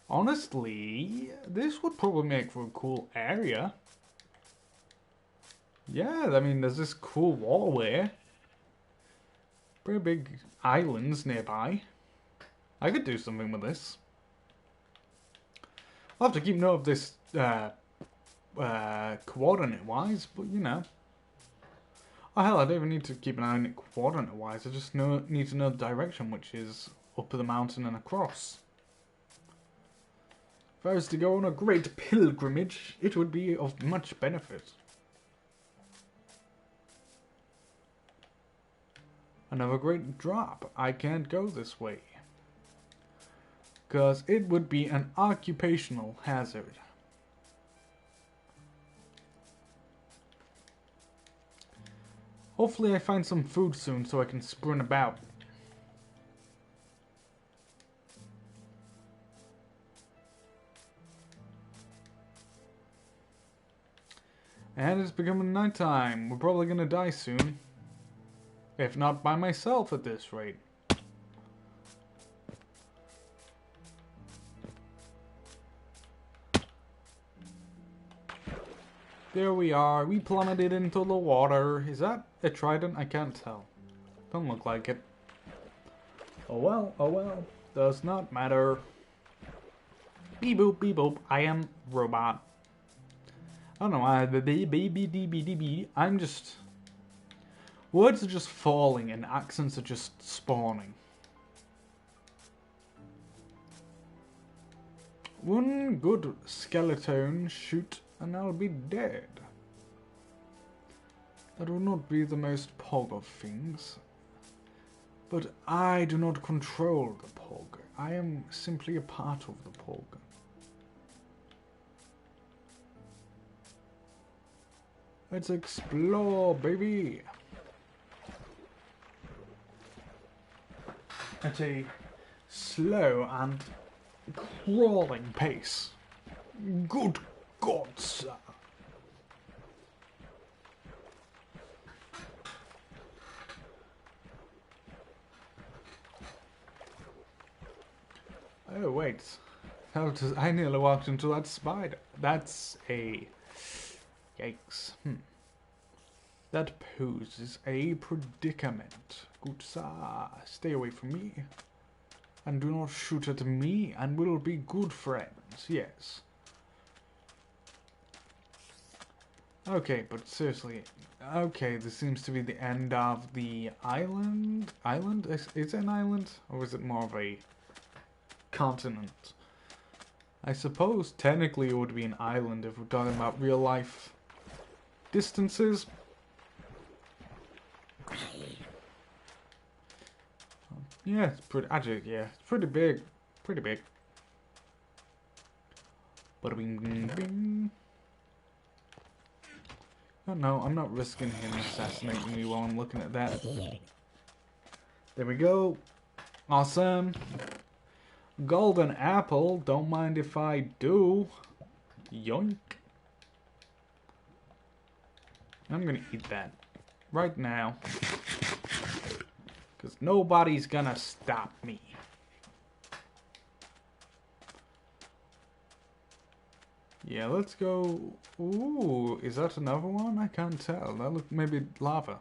Honestly, this would probably make for a cool area. Yeah, I mean, there's this cool waterway. Pretty big islands nearby. I could do something with this. I'll have to keep note of this coordinate-wise, but you know. Oh hell, I don't even need to keep an eye on it coordinate-wise. I just need to know the direction, which is up the mountain and across. If I was to go on a great pilgrimage, it would be of much benefit. Another great drop. I can't go this way. Because it would be an occupational hazard. Hopefully I find some food soon so I can sprint about. And it's becoming nighttime. We're probably gonna die soon. If not by myself at this rate. There we are. We plummeted into the water. Is that a trident? I can't tell. Don't look like it. Oh well, oh well. Does not matter. Beep boop, beep boop. I am robot. I don't know why. I'm just... Words are just falling and accents are just spawning. One good skeleton shoot and I'll be dead. That will not be the most pog of things. But I do not control the pog. I am simply a part of the pog. Let's explore, baby! At a slow and crawling pace. Good God, sir! Oh wait, I nearly walked into that spider. That's a... Yikes. That poses a predicament. Good sir, stay away from me. And do not shoot at me, and we'll be good friends, yes. Okay, but seriously, okay, this seems to be the end of the island. Is it an island? Or is it more of a continent? I suppose technically it would be an island if we're talking about real life distances. Yeah, it's pretty. Actually, yeah, it's pretty big. Pretty big. Bada bing bing bing. Oh no, I'm not risking him assassinating me while I'm looking at that. There we go. Awesome. Golden apple. Don't mind if I do. Yoink. I'm gonna eat that right now. Because nobody's gonna stop me. Yeah, let's go. Ooh, is that another one? I can't tell. That look maybe lava.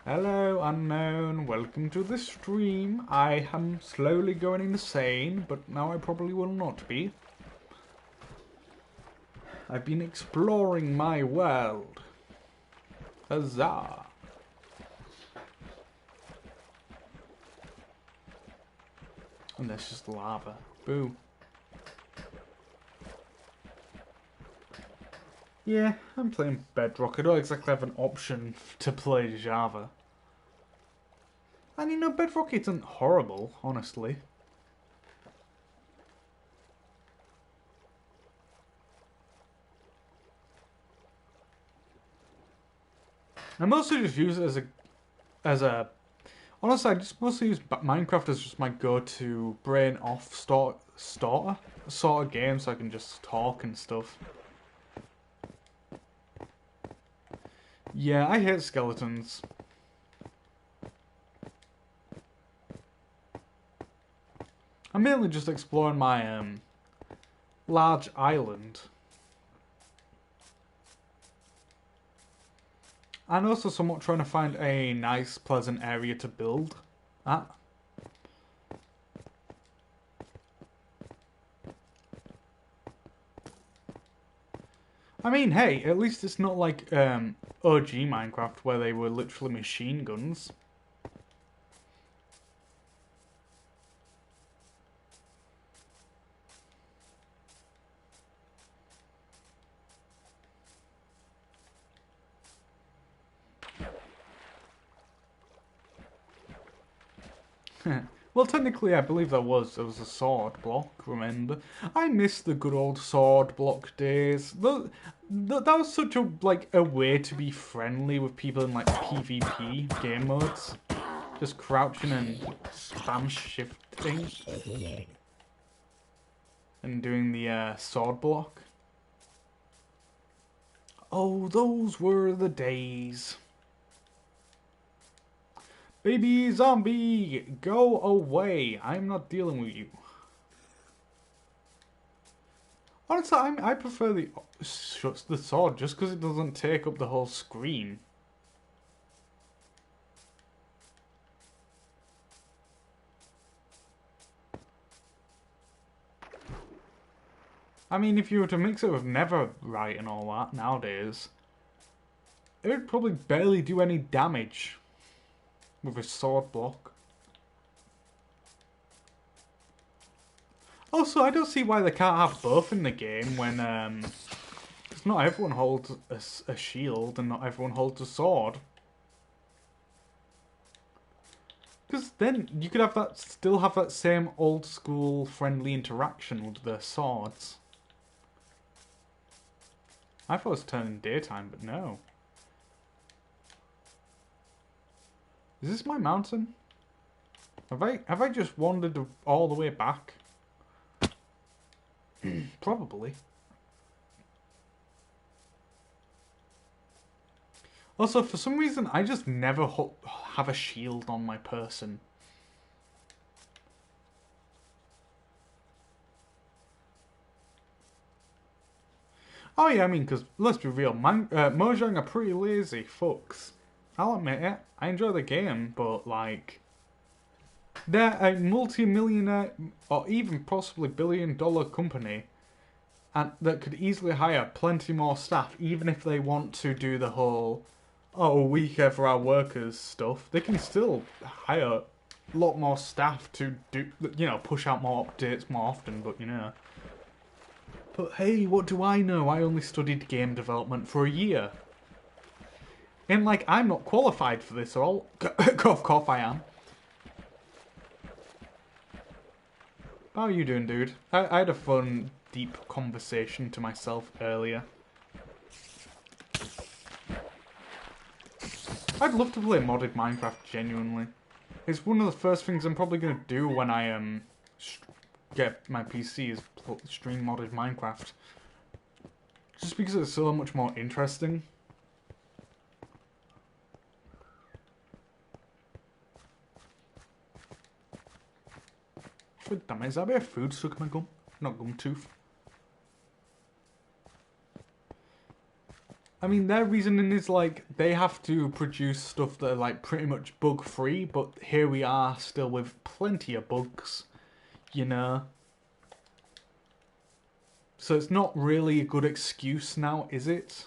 Hello, unknown. Welcome to the stream. I am slowly going insane, but now I probably will not be. I've been exploring my world. Huzzah. And there's just lava. Boo. Yeah, I'm playing Bedrock. I don't exactly have an option to play Java. And you know, Bedrock isn't horrible, honestly. I mostly just use it as a honestly, I just mostly use Minecraft as just my go-to brain off starter sort of game, so I can just talk and stuff. Yeah, I hate skeletons. I'm mainly just exploring my large island. And also somewhat trying to find a nice, pleasant area to build at. I mean, hey, at least it's not like OG Minecraft where they were literally machine guns. Well, technically, I believe there was a sword block, remember? I miss the good old sword block days. That was such a, like, a way to be friendly with people in, like, PvP game modes. Just crouching and spam shifting. And doing the sword block. Oh, those were the days. Baby zombie, go away. I'm not dealing with you. Honestly, I prefer the sword just because it doesn't take up the whole screen. I mean, if you were to mix it with Netherite and all that nowadays, it would probably barely do any damage with a sword block. Also, I don't see why they can't have both in the game when, because not everyone holds a shield and not everyone holds a sword. Because then you could have that, still have that same old school friendly interaction with the swords. I thought it was turning daytime, but no. Is this my mountain? Have I just wandered all the way back? Probably. Also, for some reason, I just never have a shield on my person. Oh yeah, I mean, because let's be real, Mojang are pretty lazy fucks. I'll admit it. I enjoy the game, but like, they're a multi-millionaire or even possibly billion-dollar company, and that could easily hire plenty more staff, even if they want to do the whole, oh, we care for our workers stuff. They can still hire a lot more staff to do, you know, push out more updates more often, but you know. But hey, what do I know? I only studied game development for a year. And like, I'm not qualified for this at all. Cough, I am. How are you doing, dude? I had a fun, deep conversation to myself earlier. I'd love to play modded Minecraft, genuinely. It's one of the first things I'm probably going to do when I get my PC is stream modded Minecraft. Just because it's so much more interesting. Damn it, is that a bit of food stuck in my gum? Not gum tooth. I mean, their reasoning is like, they have to produce stuff that are like pretty much bug free, but here we are still with plenty of bugs, you know? So it's not really a good excuse now, is it?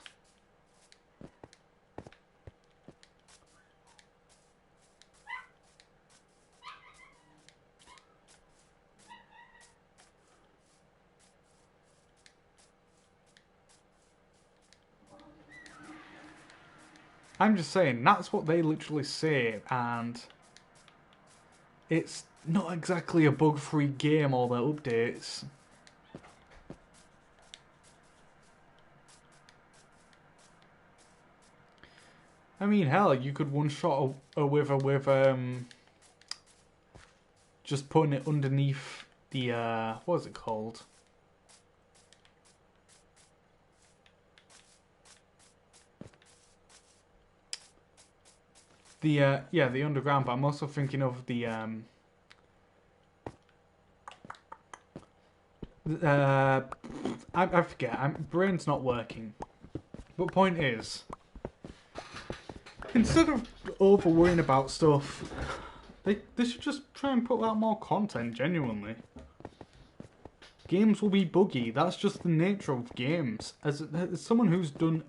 I'm just saying, that's what they literally say, and it's not exactly a bug-free game, all their updates. I mean, hell, you could one-shot a wither with, just putting it underneath the, what is it called? The, yeah, the underground, but I'm also thinking of the, I forget, brain's not working. But point is, instead of over worrying about stuff, they should just try and put out more content, genuinely. Games will be buggy, that's just the nature of games. As someone who's done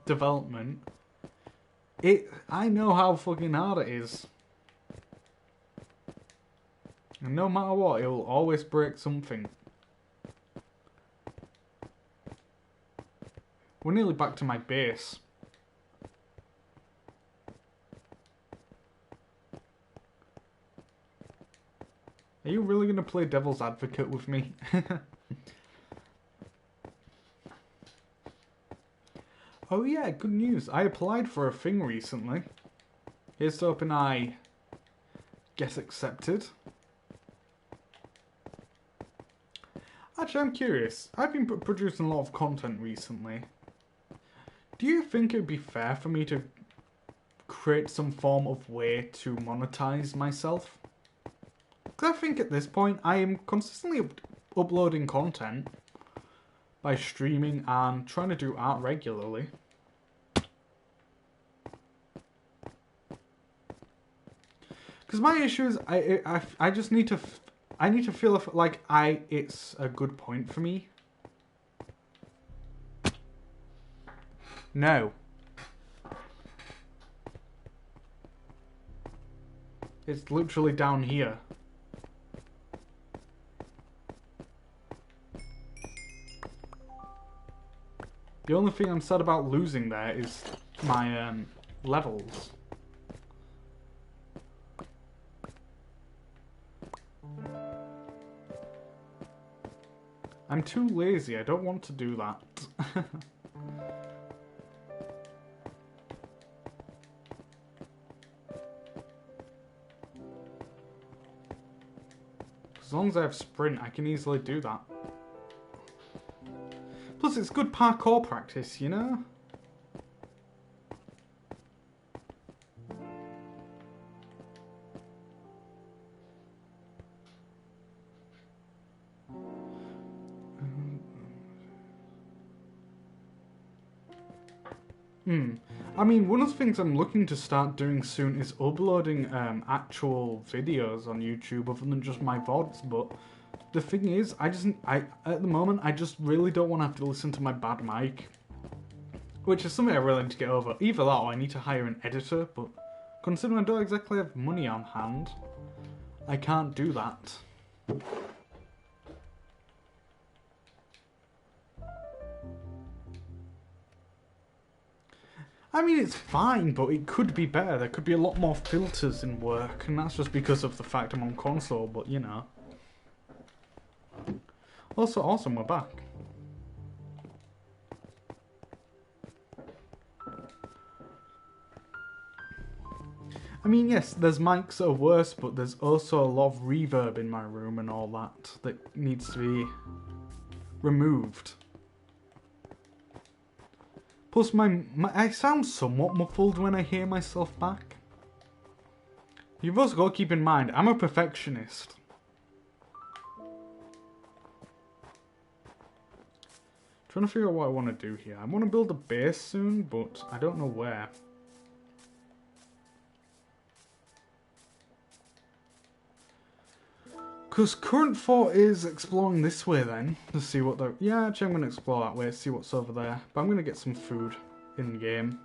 development, I know how fucking hard it is. And no matter what, it will always break something. We're nearly back to my base. Are you really going to play devil's advocate with me? Oh yeah, good news. I applied for a thing recently. Here's to hoping I get accepted. Actually, I'm curious. I've been producing a lot of content recently. Do you think it would be fair for me to create some form of way to monetize myself? Because I think at this point I am consistently uploading content by streaming and trying to do art regularly. Because my issue is I just need to feel like it's a good point for me. No. It's literally down here. The only thing I'm sad about losing there is my levels. I'm too lazy, I don't want to do that. As long as I have sprint, I can easily do that. Plus, it's good parkour practice, you know? I mean, one of the things I'm looking to start doing soon is uploading actual videos on YouTube other than just my VODs, but the thing is, at the moment, I just really don't want to have to listen to my bad mic, which is something I really need to get over. Either that or I need to hire an editor, but considering I don't exactly have money on hand, I can't do that. I mean, it's fine, but it could be better. There could be a lot more filters in work, and that's just because of the fact I'm on console, but you know. Also, awesome, we're back. I mean, yes, there's mics that are worse, but there's also a lot of reverb in my room and all that needs to be removed. Plus, I sound somewhat muffled when I hear myself back. You've also got to keep in mind, I'm a perfectionist. Trying to figure out what I want to do here. I want to build a base soon, but I don't know where. Because current thought is exploring this way then, to see what the... Yeah, actually I'm going to explore that way, see what's over there. But I'm going to get some food in game.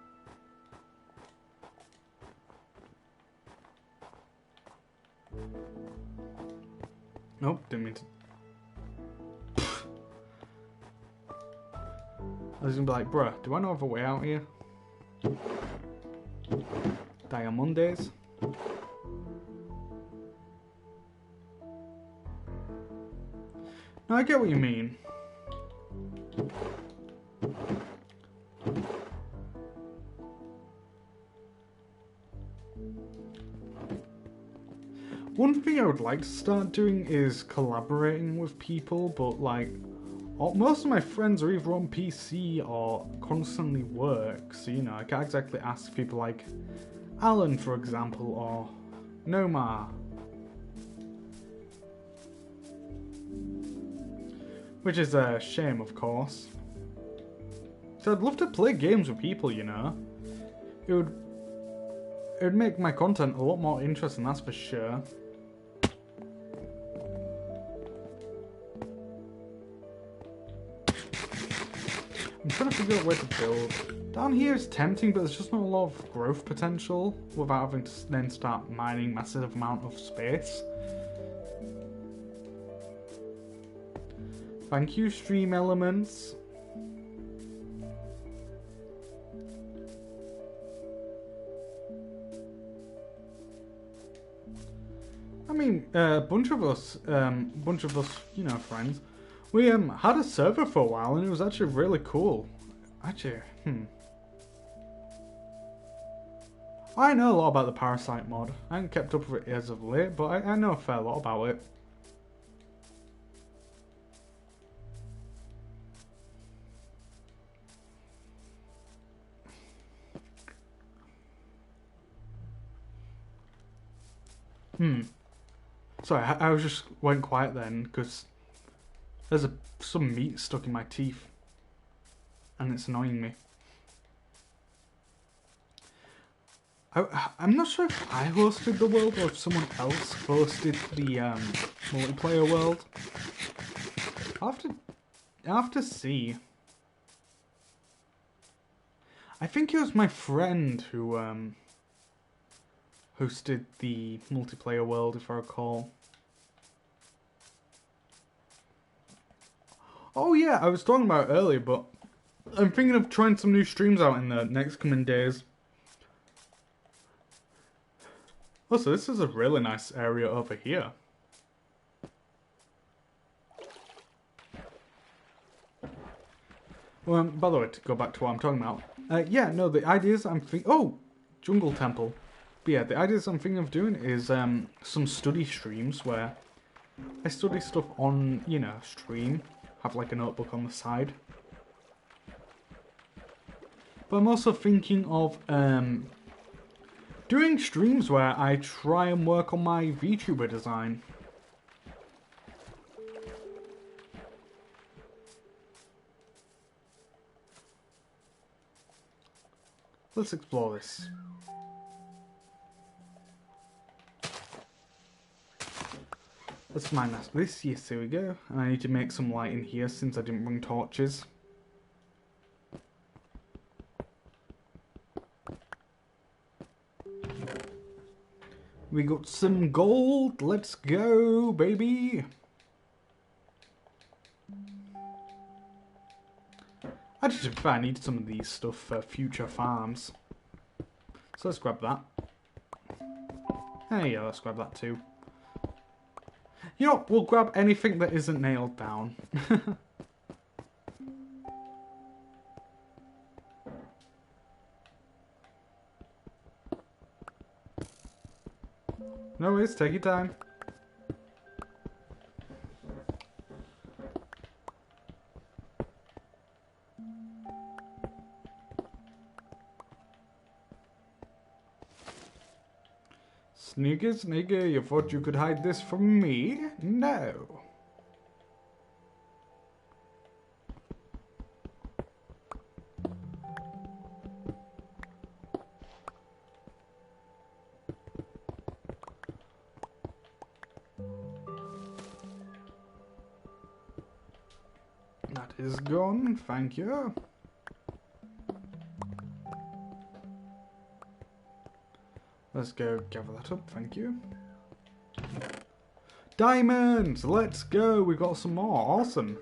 Nope, didn't mean to... I was going to be like, bruh, do I know of a way out here? Diamondes? No, I get what you mean. One thing I would like to start doing is collaborating with people, but like, most of my friends are either on PC or constantly work, so you know, I can't exactly ask people like Alan, for example, or Nomar. Which is a shame, of course. So I'd love to play games with people, you know. It would make my content a lot more interesting, that's for sure. I'm trying to figure out where to build. Down here is tempting, but there's just not a lot of growth potential without having to then start mining massive amount of space. Thank you, Stream Elements. I mean, a bunch of us, you know, friends, we had a server for a while, and it was actually really cool. Actually, I know a lot about the Parasite mod. I haven't kept up with it as of late, but I know a fair lot about it. Sorry, I was just went quiet then because there's some meat stuck in my teeth, and it's annoying me. I'm not sure if I hosted the world or if someone else hosted the multiplayer world. I'll have to see. I think it was my friend who hosted the multiplayer world, if I recall. Oh yeah, I was talking about it earlier, but I'm thinking of trying some new streams out in the next coming days. Also, this is a really nice area over here. Well, by the way, to go back to what I'm talking about. Yeah, no, the ideas I'm thinking... Oh! Jungle Temple. But yeah, the ideas I'm thinking of doing is some study streams where I study stuff on, you know, stream. Have like a notebook on the side. But I'm also thinking of doing streams where I try and work on my VTuber design. Let's explore this. Let's mine this. Yes, there we go. And I need to make some light in here since I didn't bring torches. We got some gold. Let's go, baby. I just if I need some of these stuff for future farms. So let's grab that. Hey, yeah, let's grab that too. You know, we'll grab anything that isn't nailed down. No worries, take your time. Sneaky, sneaky, you thought you could hide this from me? No. That is gone, thank you. Let's go gather that up, thank you. Diamonds! Let's go! We got some more, awesome.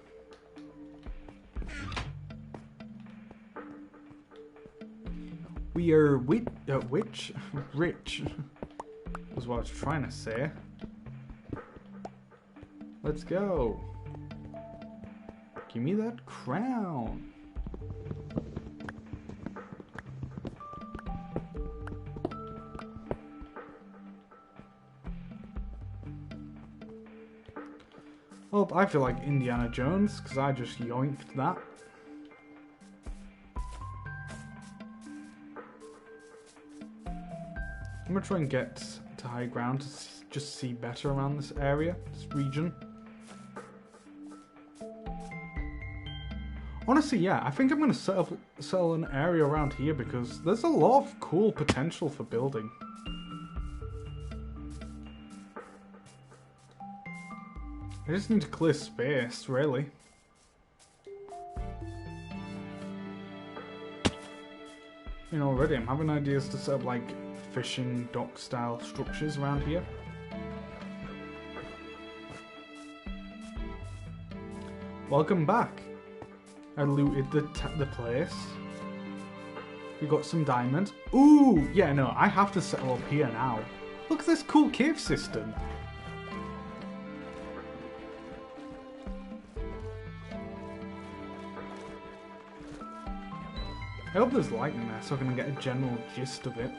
We are rich was what I was trying to say. Let's go. Give me that crown. Oh, I feel like Indiana Jones because I just yoinked that. I'm gonna try and get to high ground to just see better around this area, this region. Honestly, yeah, I think I'm gonna settle an area around here because there's a lot of cool potential for building. I just need to clear space, really. You know, already I'm having ideas to set up like fishing dock style structures around here. Welcome back. I looted the place. We got some diamonds. Ooh, yeah, no, I have to settle up here now. Look at this cool cave system. I hope there's light in there so I can get a general gist of it.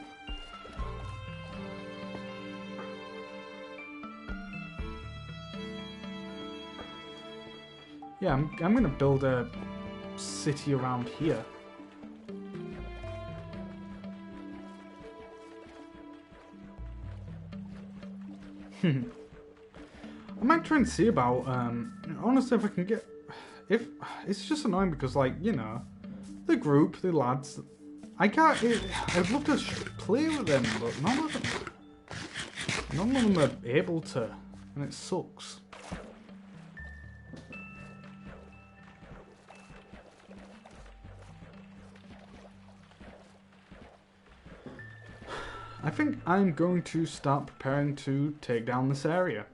Yeah, I'm gonna build a city around here. I might try and see about, honestly, if I can get, if, it's just annoying because, like, you know, the group, the lads, I can't, I'd love to play with them, but none of them are able to, and it sucks. I think I'm going to start preparing to take down this area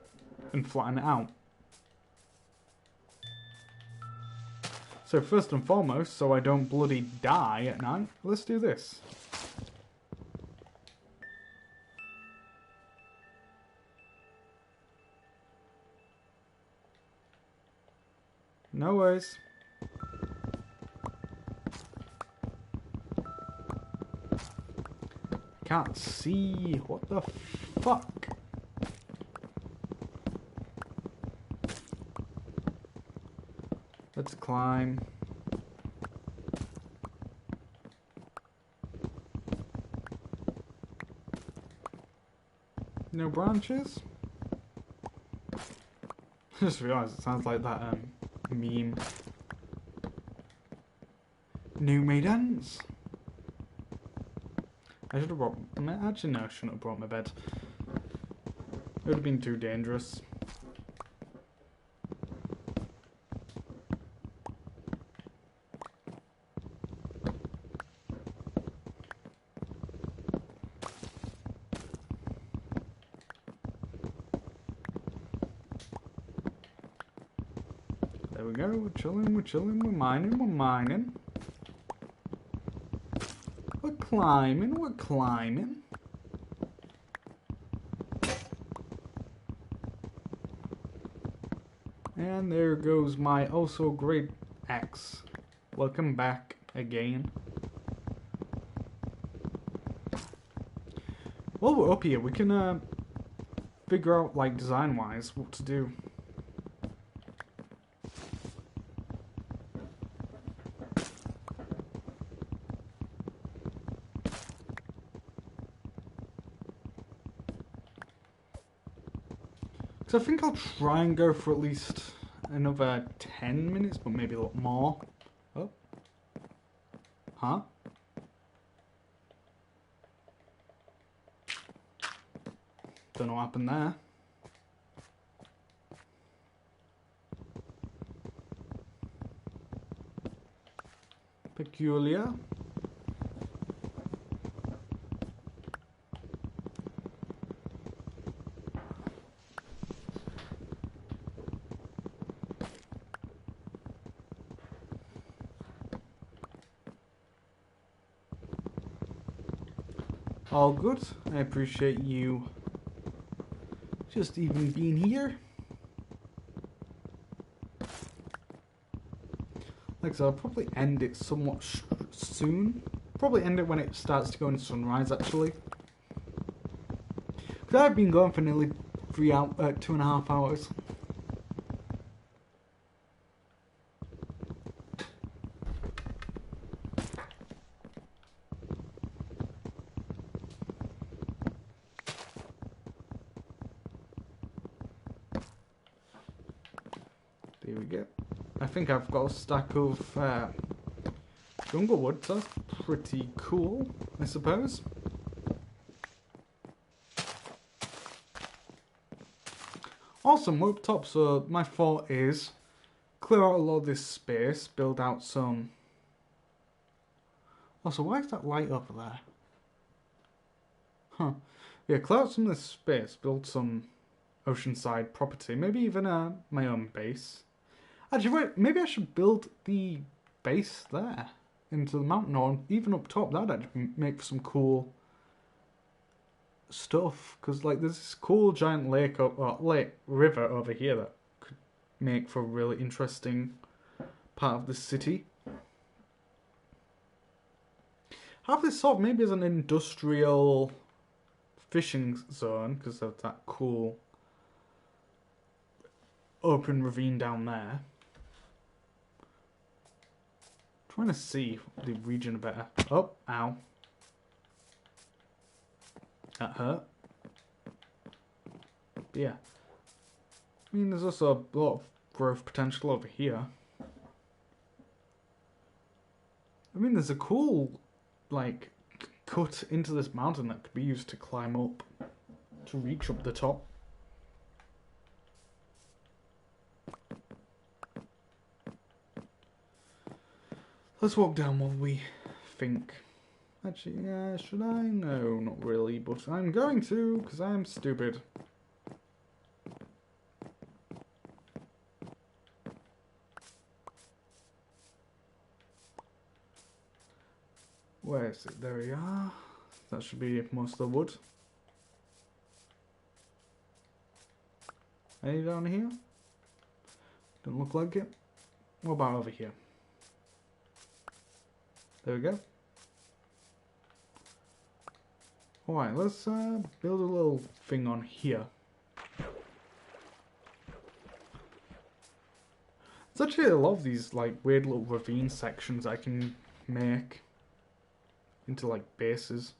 and flatten it out. So first and foremost, so I don't bloody die at night, let's do this. No worries. Can't see. What the fuck? Let's climb. No branches? I just realised it sounds like that meme. New maidens. I should have brought... Actually, no, I shouldn't have brought my bed. It would have been too dangerous. we go. We're chilling, we're chilling, we're mining, we're mining. We're climbing, we're climbing. And there goes my also great axe. Welcome back again. While we're up here, we can figure out, like, design-wise, what to do. So I think I'll try and go for at least another 10 minutes, but maybe a lot more. Oh. Huh? Don't know what happened there. Peculiar. All good. I appreciate you just even being here. Like I said, I'll probably end it somewhat soon. Probably end it when it starts to go into sunrise, actually. Because I've been going for nearly 2.5 hours. There we go. I think I've got a stack of jungle wood, so that's pretty cool, I suppose. Awesome, we're up top, so my thought is clear out a lot of this space, build out some... Also, why is that light over there? Huh. Yeah, clear out some of this space, build some oceanside property, maybe even my own base. Actually, wait, maybe I should build the base there into the mountain, or even up top. That'd actually make for some cool stuff. Because, like, there's this cool giant lake, river over here that could make for a really interesting part of the city. Have this sort of maybe as an industrial fishing zone, because of that cool open ravine down there. Trying to see the region better. Oh, ow. That hurt. But yeah. I mean, there's also a lot of growth potential over here. I mean, there's a cool, like, cut into this mountain that could be used to climb up, to reach up the top. Let's walk down while we think. Actually, yeah, should I? No, not really, but I'm going to, because I'm stupid. Where is it? There we are. That should be most of the wood. Any down here? Don't look like it. What about over here? There we go. Alright, let's build a little thing on here. There's actually a lot of these like weird little ravine sections I can make into like bases.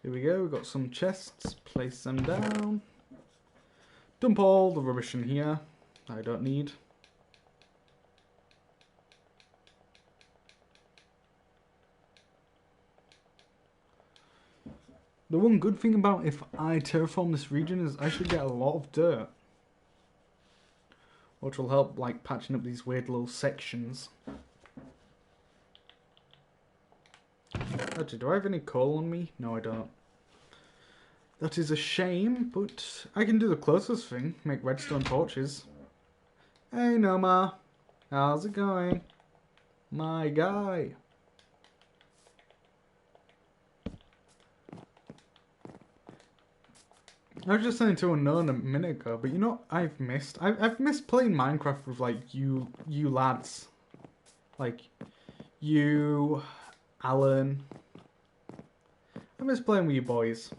Here we go, we've got some chests, place them down. Dump all the rubbish in here I don't need. The one good thing about if I terraform this region is I should get a lot of dirt. which will help like patching up these weird little sections. Actually, do I have any coal on me? No, I don't. That is a shame, but I can do the closest thing, make redstone torches. Hey Noma, how's it going? My guy. I was just saying to Unknown a minute ago, but you know I've missed? I've missed playing Minecraft with like you lads. Like you, Alan. I miss playing with you boys.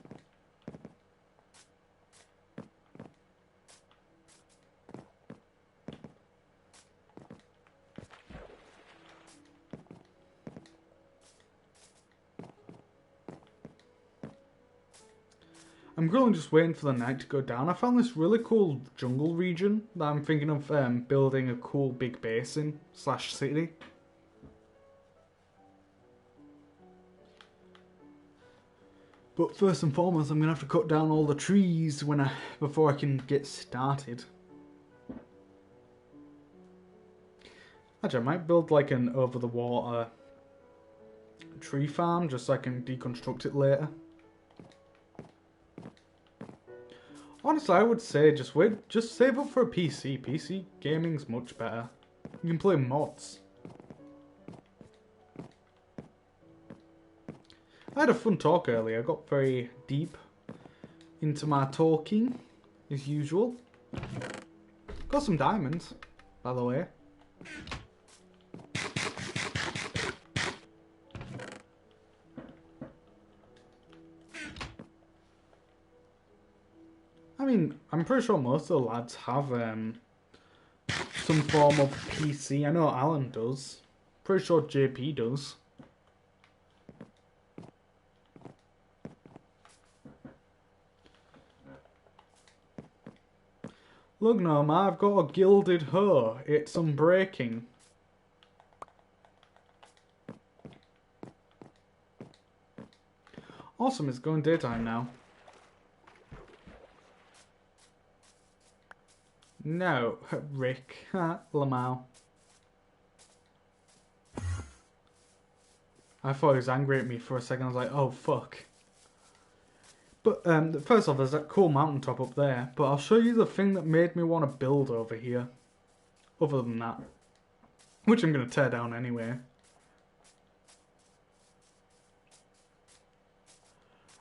I'm currently just waiting for the night to go down. I found this really cool jungle region that I'm thinking of building a cool big base in / city. But first and foremost, I'm gonna have to cut down all the trees before I can get started. Actually, I might build like an over the water tree farm just so I can deconstruct it later. Honestly, I would say just save up for a PC. PC gaming's much better. You can play mods. I had a fun talk earlier. I got very deep into my talking, as usual. Got some diamonds, by the way. I mean, I'm pretty sure most of the lads have some form of PC. I know Alan does. Pretty sure JP does. Look, Noma, I've got a gilded hoe. It's unbreaking. Awesome, it's going daytime now. No, Rick. Lamau. I thought he was angry at me for a second. I was like, oh, fuck. But first off, there's that cool mountaintop up there. But I'll show you the thing that made me want to build over here. Other than that. Which I'm going to tear down anyway.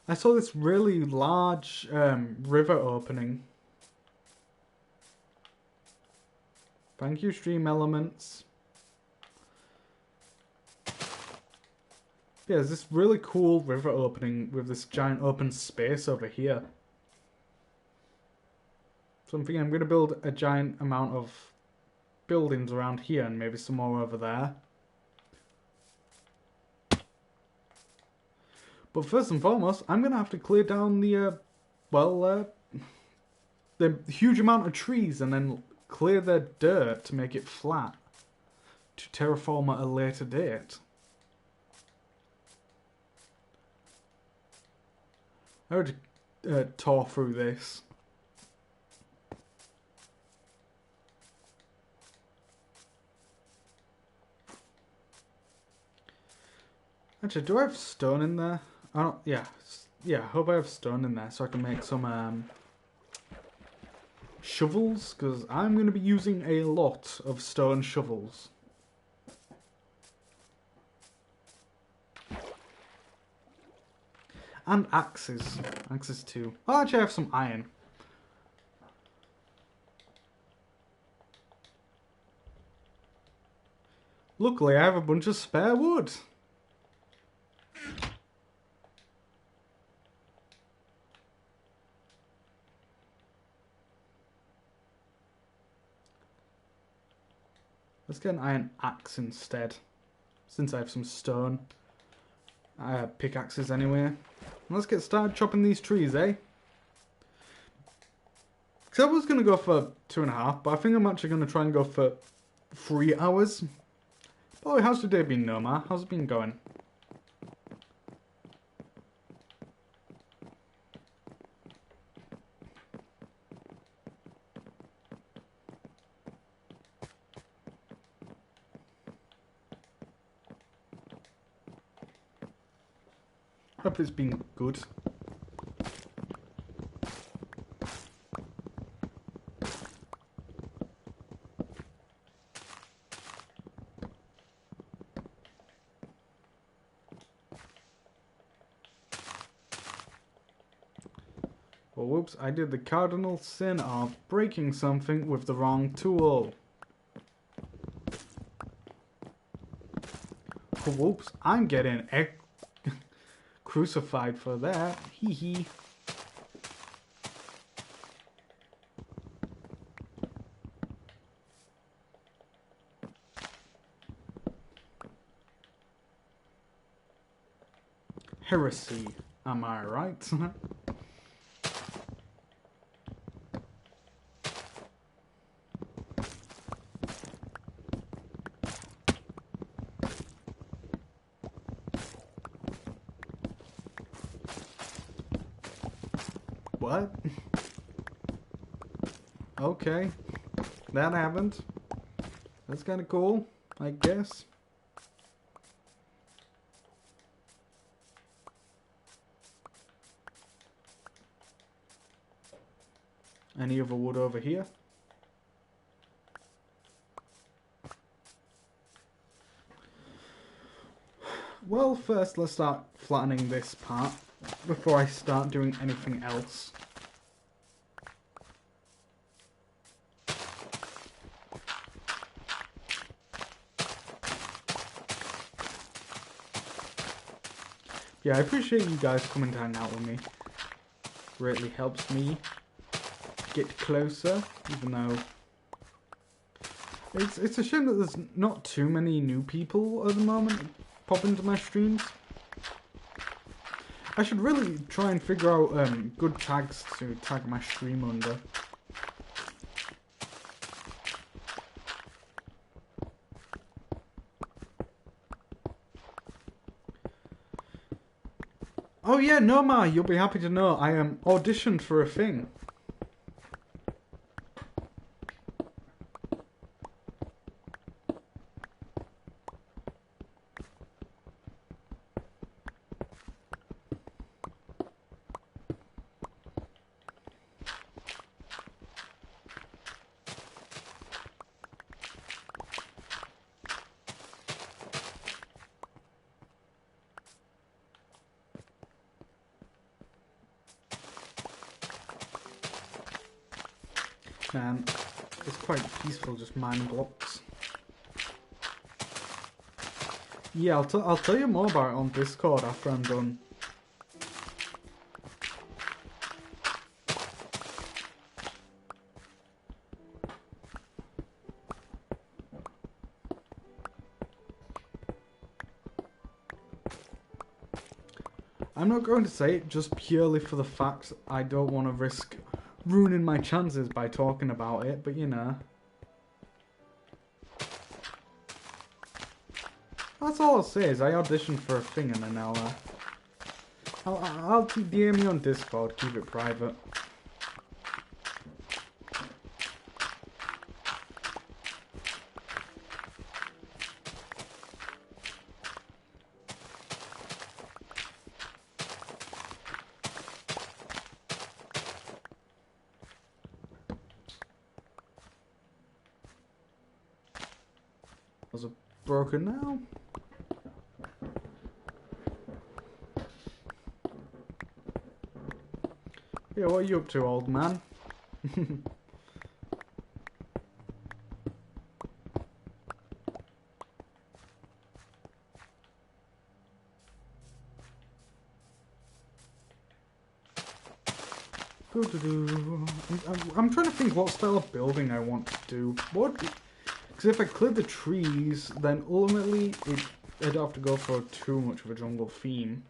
I saw this really large river opening. Thank you, Stream Elements. Yeah, there's this really cool river opening with this giant open space over here. So I'm thinking I'm going to build a giant amount of buildings around here and maybe some more over there. But first and foremost, I'm going to have to clear down the huge amount of trees and then clear the dirt to make it flat to terraform at a later date. I already tore through this. Actually, do I have stone in there? I don't. Yeah, I hope I have stone in there so I can make some shovels, because I'm going to be using a lot of stone shovels. And axes. Axes too. Oh, actually I have some iron. Luckily I have a bunch of spare wood. Let's get an iron axe instead. Since I have some stone. I have pickaxes anyway. Let's get started chopping these trees, eh? Because I was going to go for 2.5, but I think I'm actually going to try and go for 3 hours. By the way, how's your day been, Noma? How's it been going? Hope it's been good. Well, whoops, I did the cardinal sin of breaking something with the wrong tool. Oh, whoops, I'm getting crucified for that. Hee hee. Heresy, am I right? What? Okay. That happened. That's kind of cool, I guess. Any other wood over here? Well, first let's start flattening this part before I start doing anything else. Yeah, I appreciate you guys coming to hang out with me. Greatly helps me get closer, even though it's a shame that there's not too many new people at the moment pop into my streams. I should really try and figure out good tags to tag my stream under. Oh yeah, no Ma, you'll be happy to know I am auditioned for a thing. Man, it's quite peaceful, just mine blocks. Yeah, I'll tell you more about it on Discord after I'm done. I'm not going to say it just purely for the fact I don't want to risk ruining my chances by talking about it, but you know. That's all I'll say is I auditioned for a thing and then I'll DM me on Discord, keep it private. Those are broken now. Yeah, what are you up to, old man? I'm trying to think what style of building I want to do. Because if I cleared the trees, then ultimately I'd have to go for too much of a jungle theme.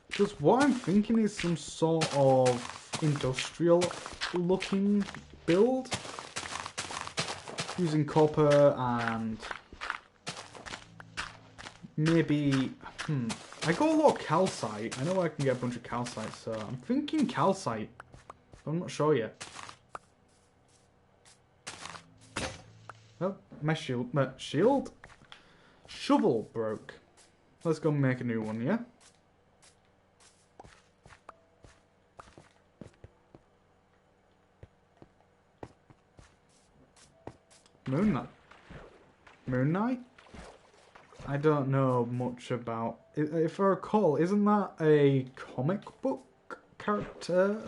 Because what I'm thinking is some sort of industrial looking build. Using copper and maybe, I got a lot of calcite. I know I can get a bunch of calcite, so I'm thinking calcite. I'm not sure yet. Oh, my shovel broke. let's go make a new one, yeah? Moon Knight? Moon Knight? I don't know much about... If I recall, isn't that a comic book character?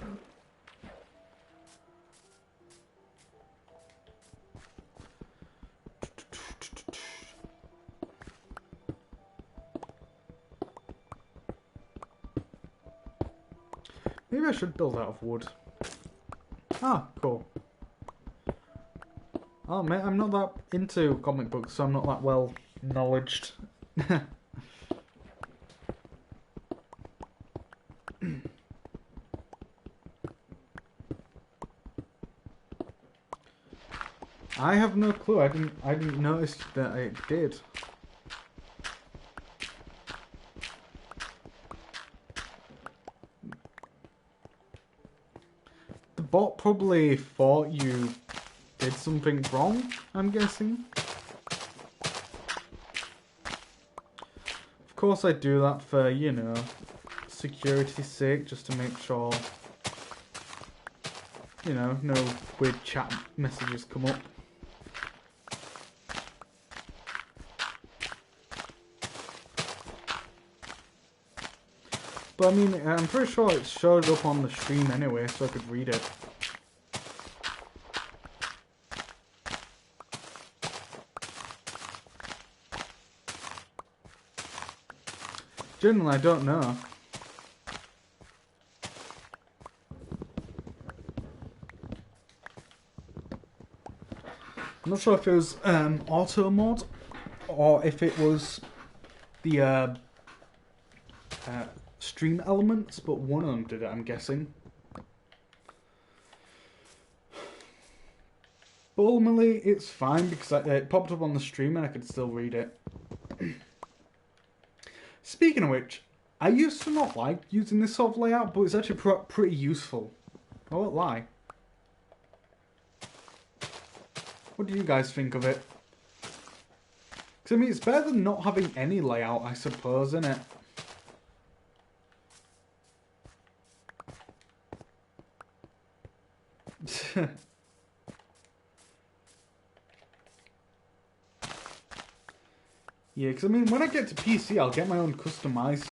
Maybe I should build out of wood. Ah, cool. Oh, mate, I'm not that into comic books, so I'm not that well knowledged. I have no clue. I didn't notice that it did. The bot probably thought you did something wrong, I'm guessing. Of course I do that for, you know, security's sake, just to make sure, you know, no weird chat messages come up. But I mean, I'm pretty sure it showed up on the stream anyway, so I could read it. Generally, I don't know. I'm not sure if it was auto mod or if it was the stream elements, but one of them did it, I'm guessing. But ultimately, it's fine because it popped up on the stream and I could still read it. Speaking of which, I used to not like using this sort of layout, but it's actually pretty useful. I won't lie. What do you guys think of it? Because I mean, it's better than not having any layout, I suppose, isn't it? Yeah, because I mean, when I get to PC, I'll get my own customized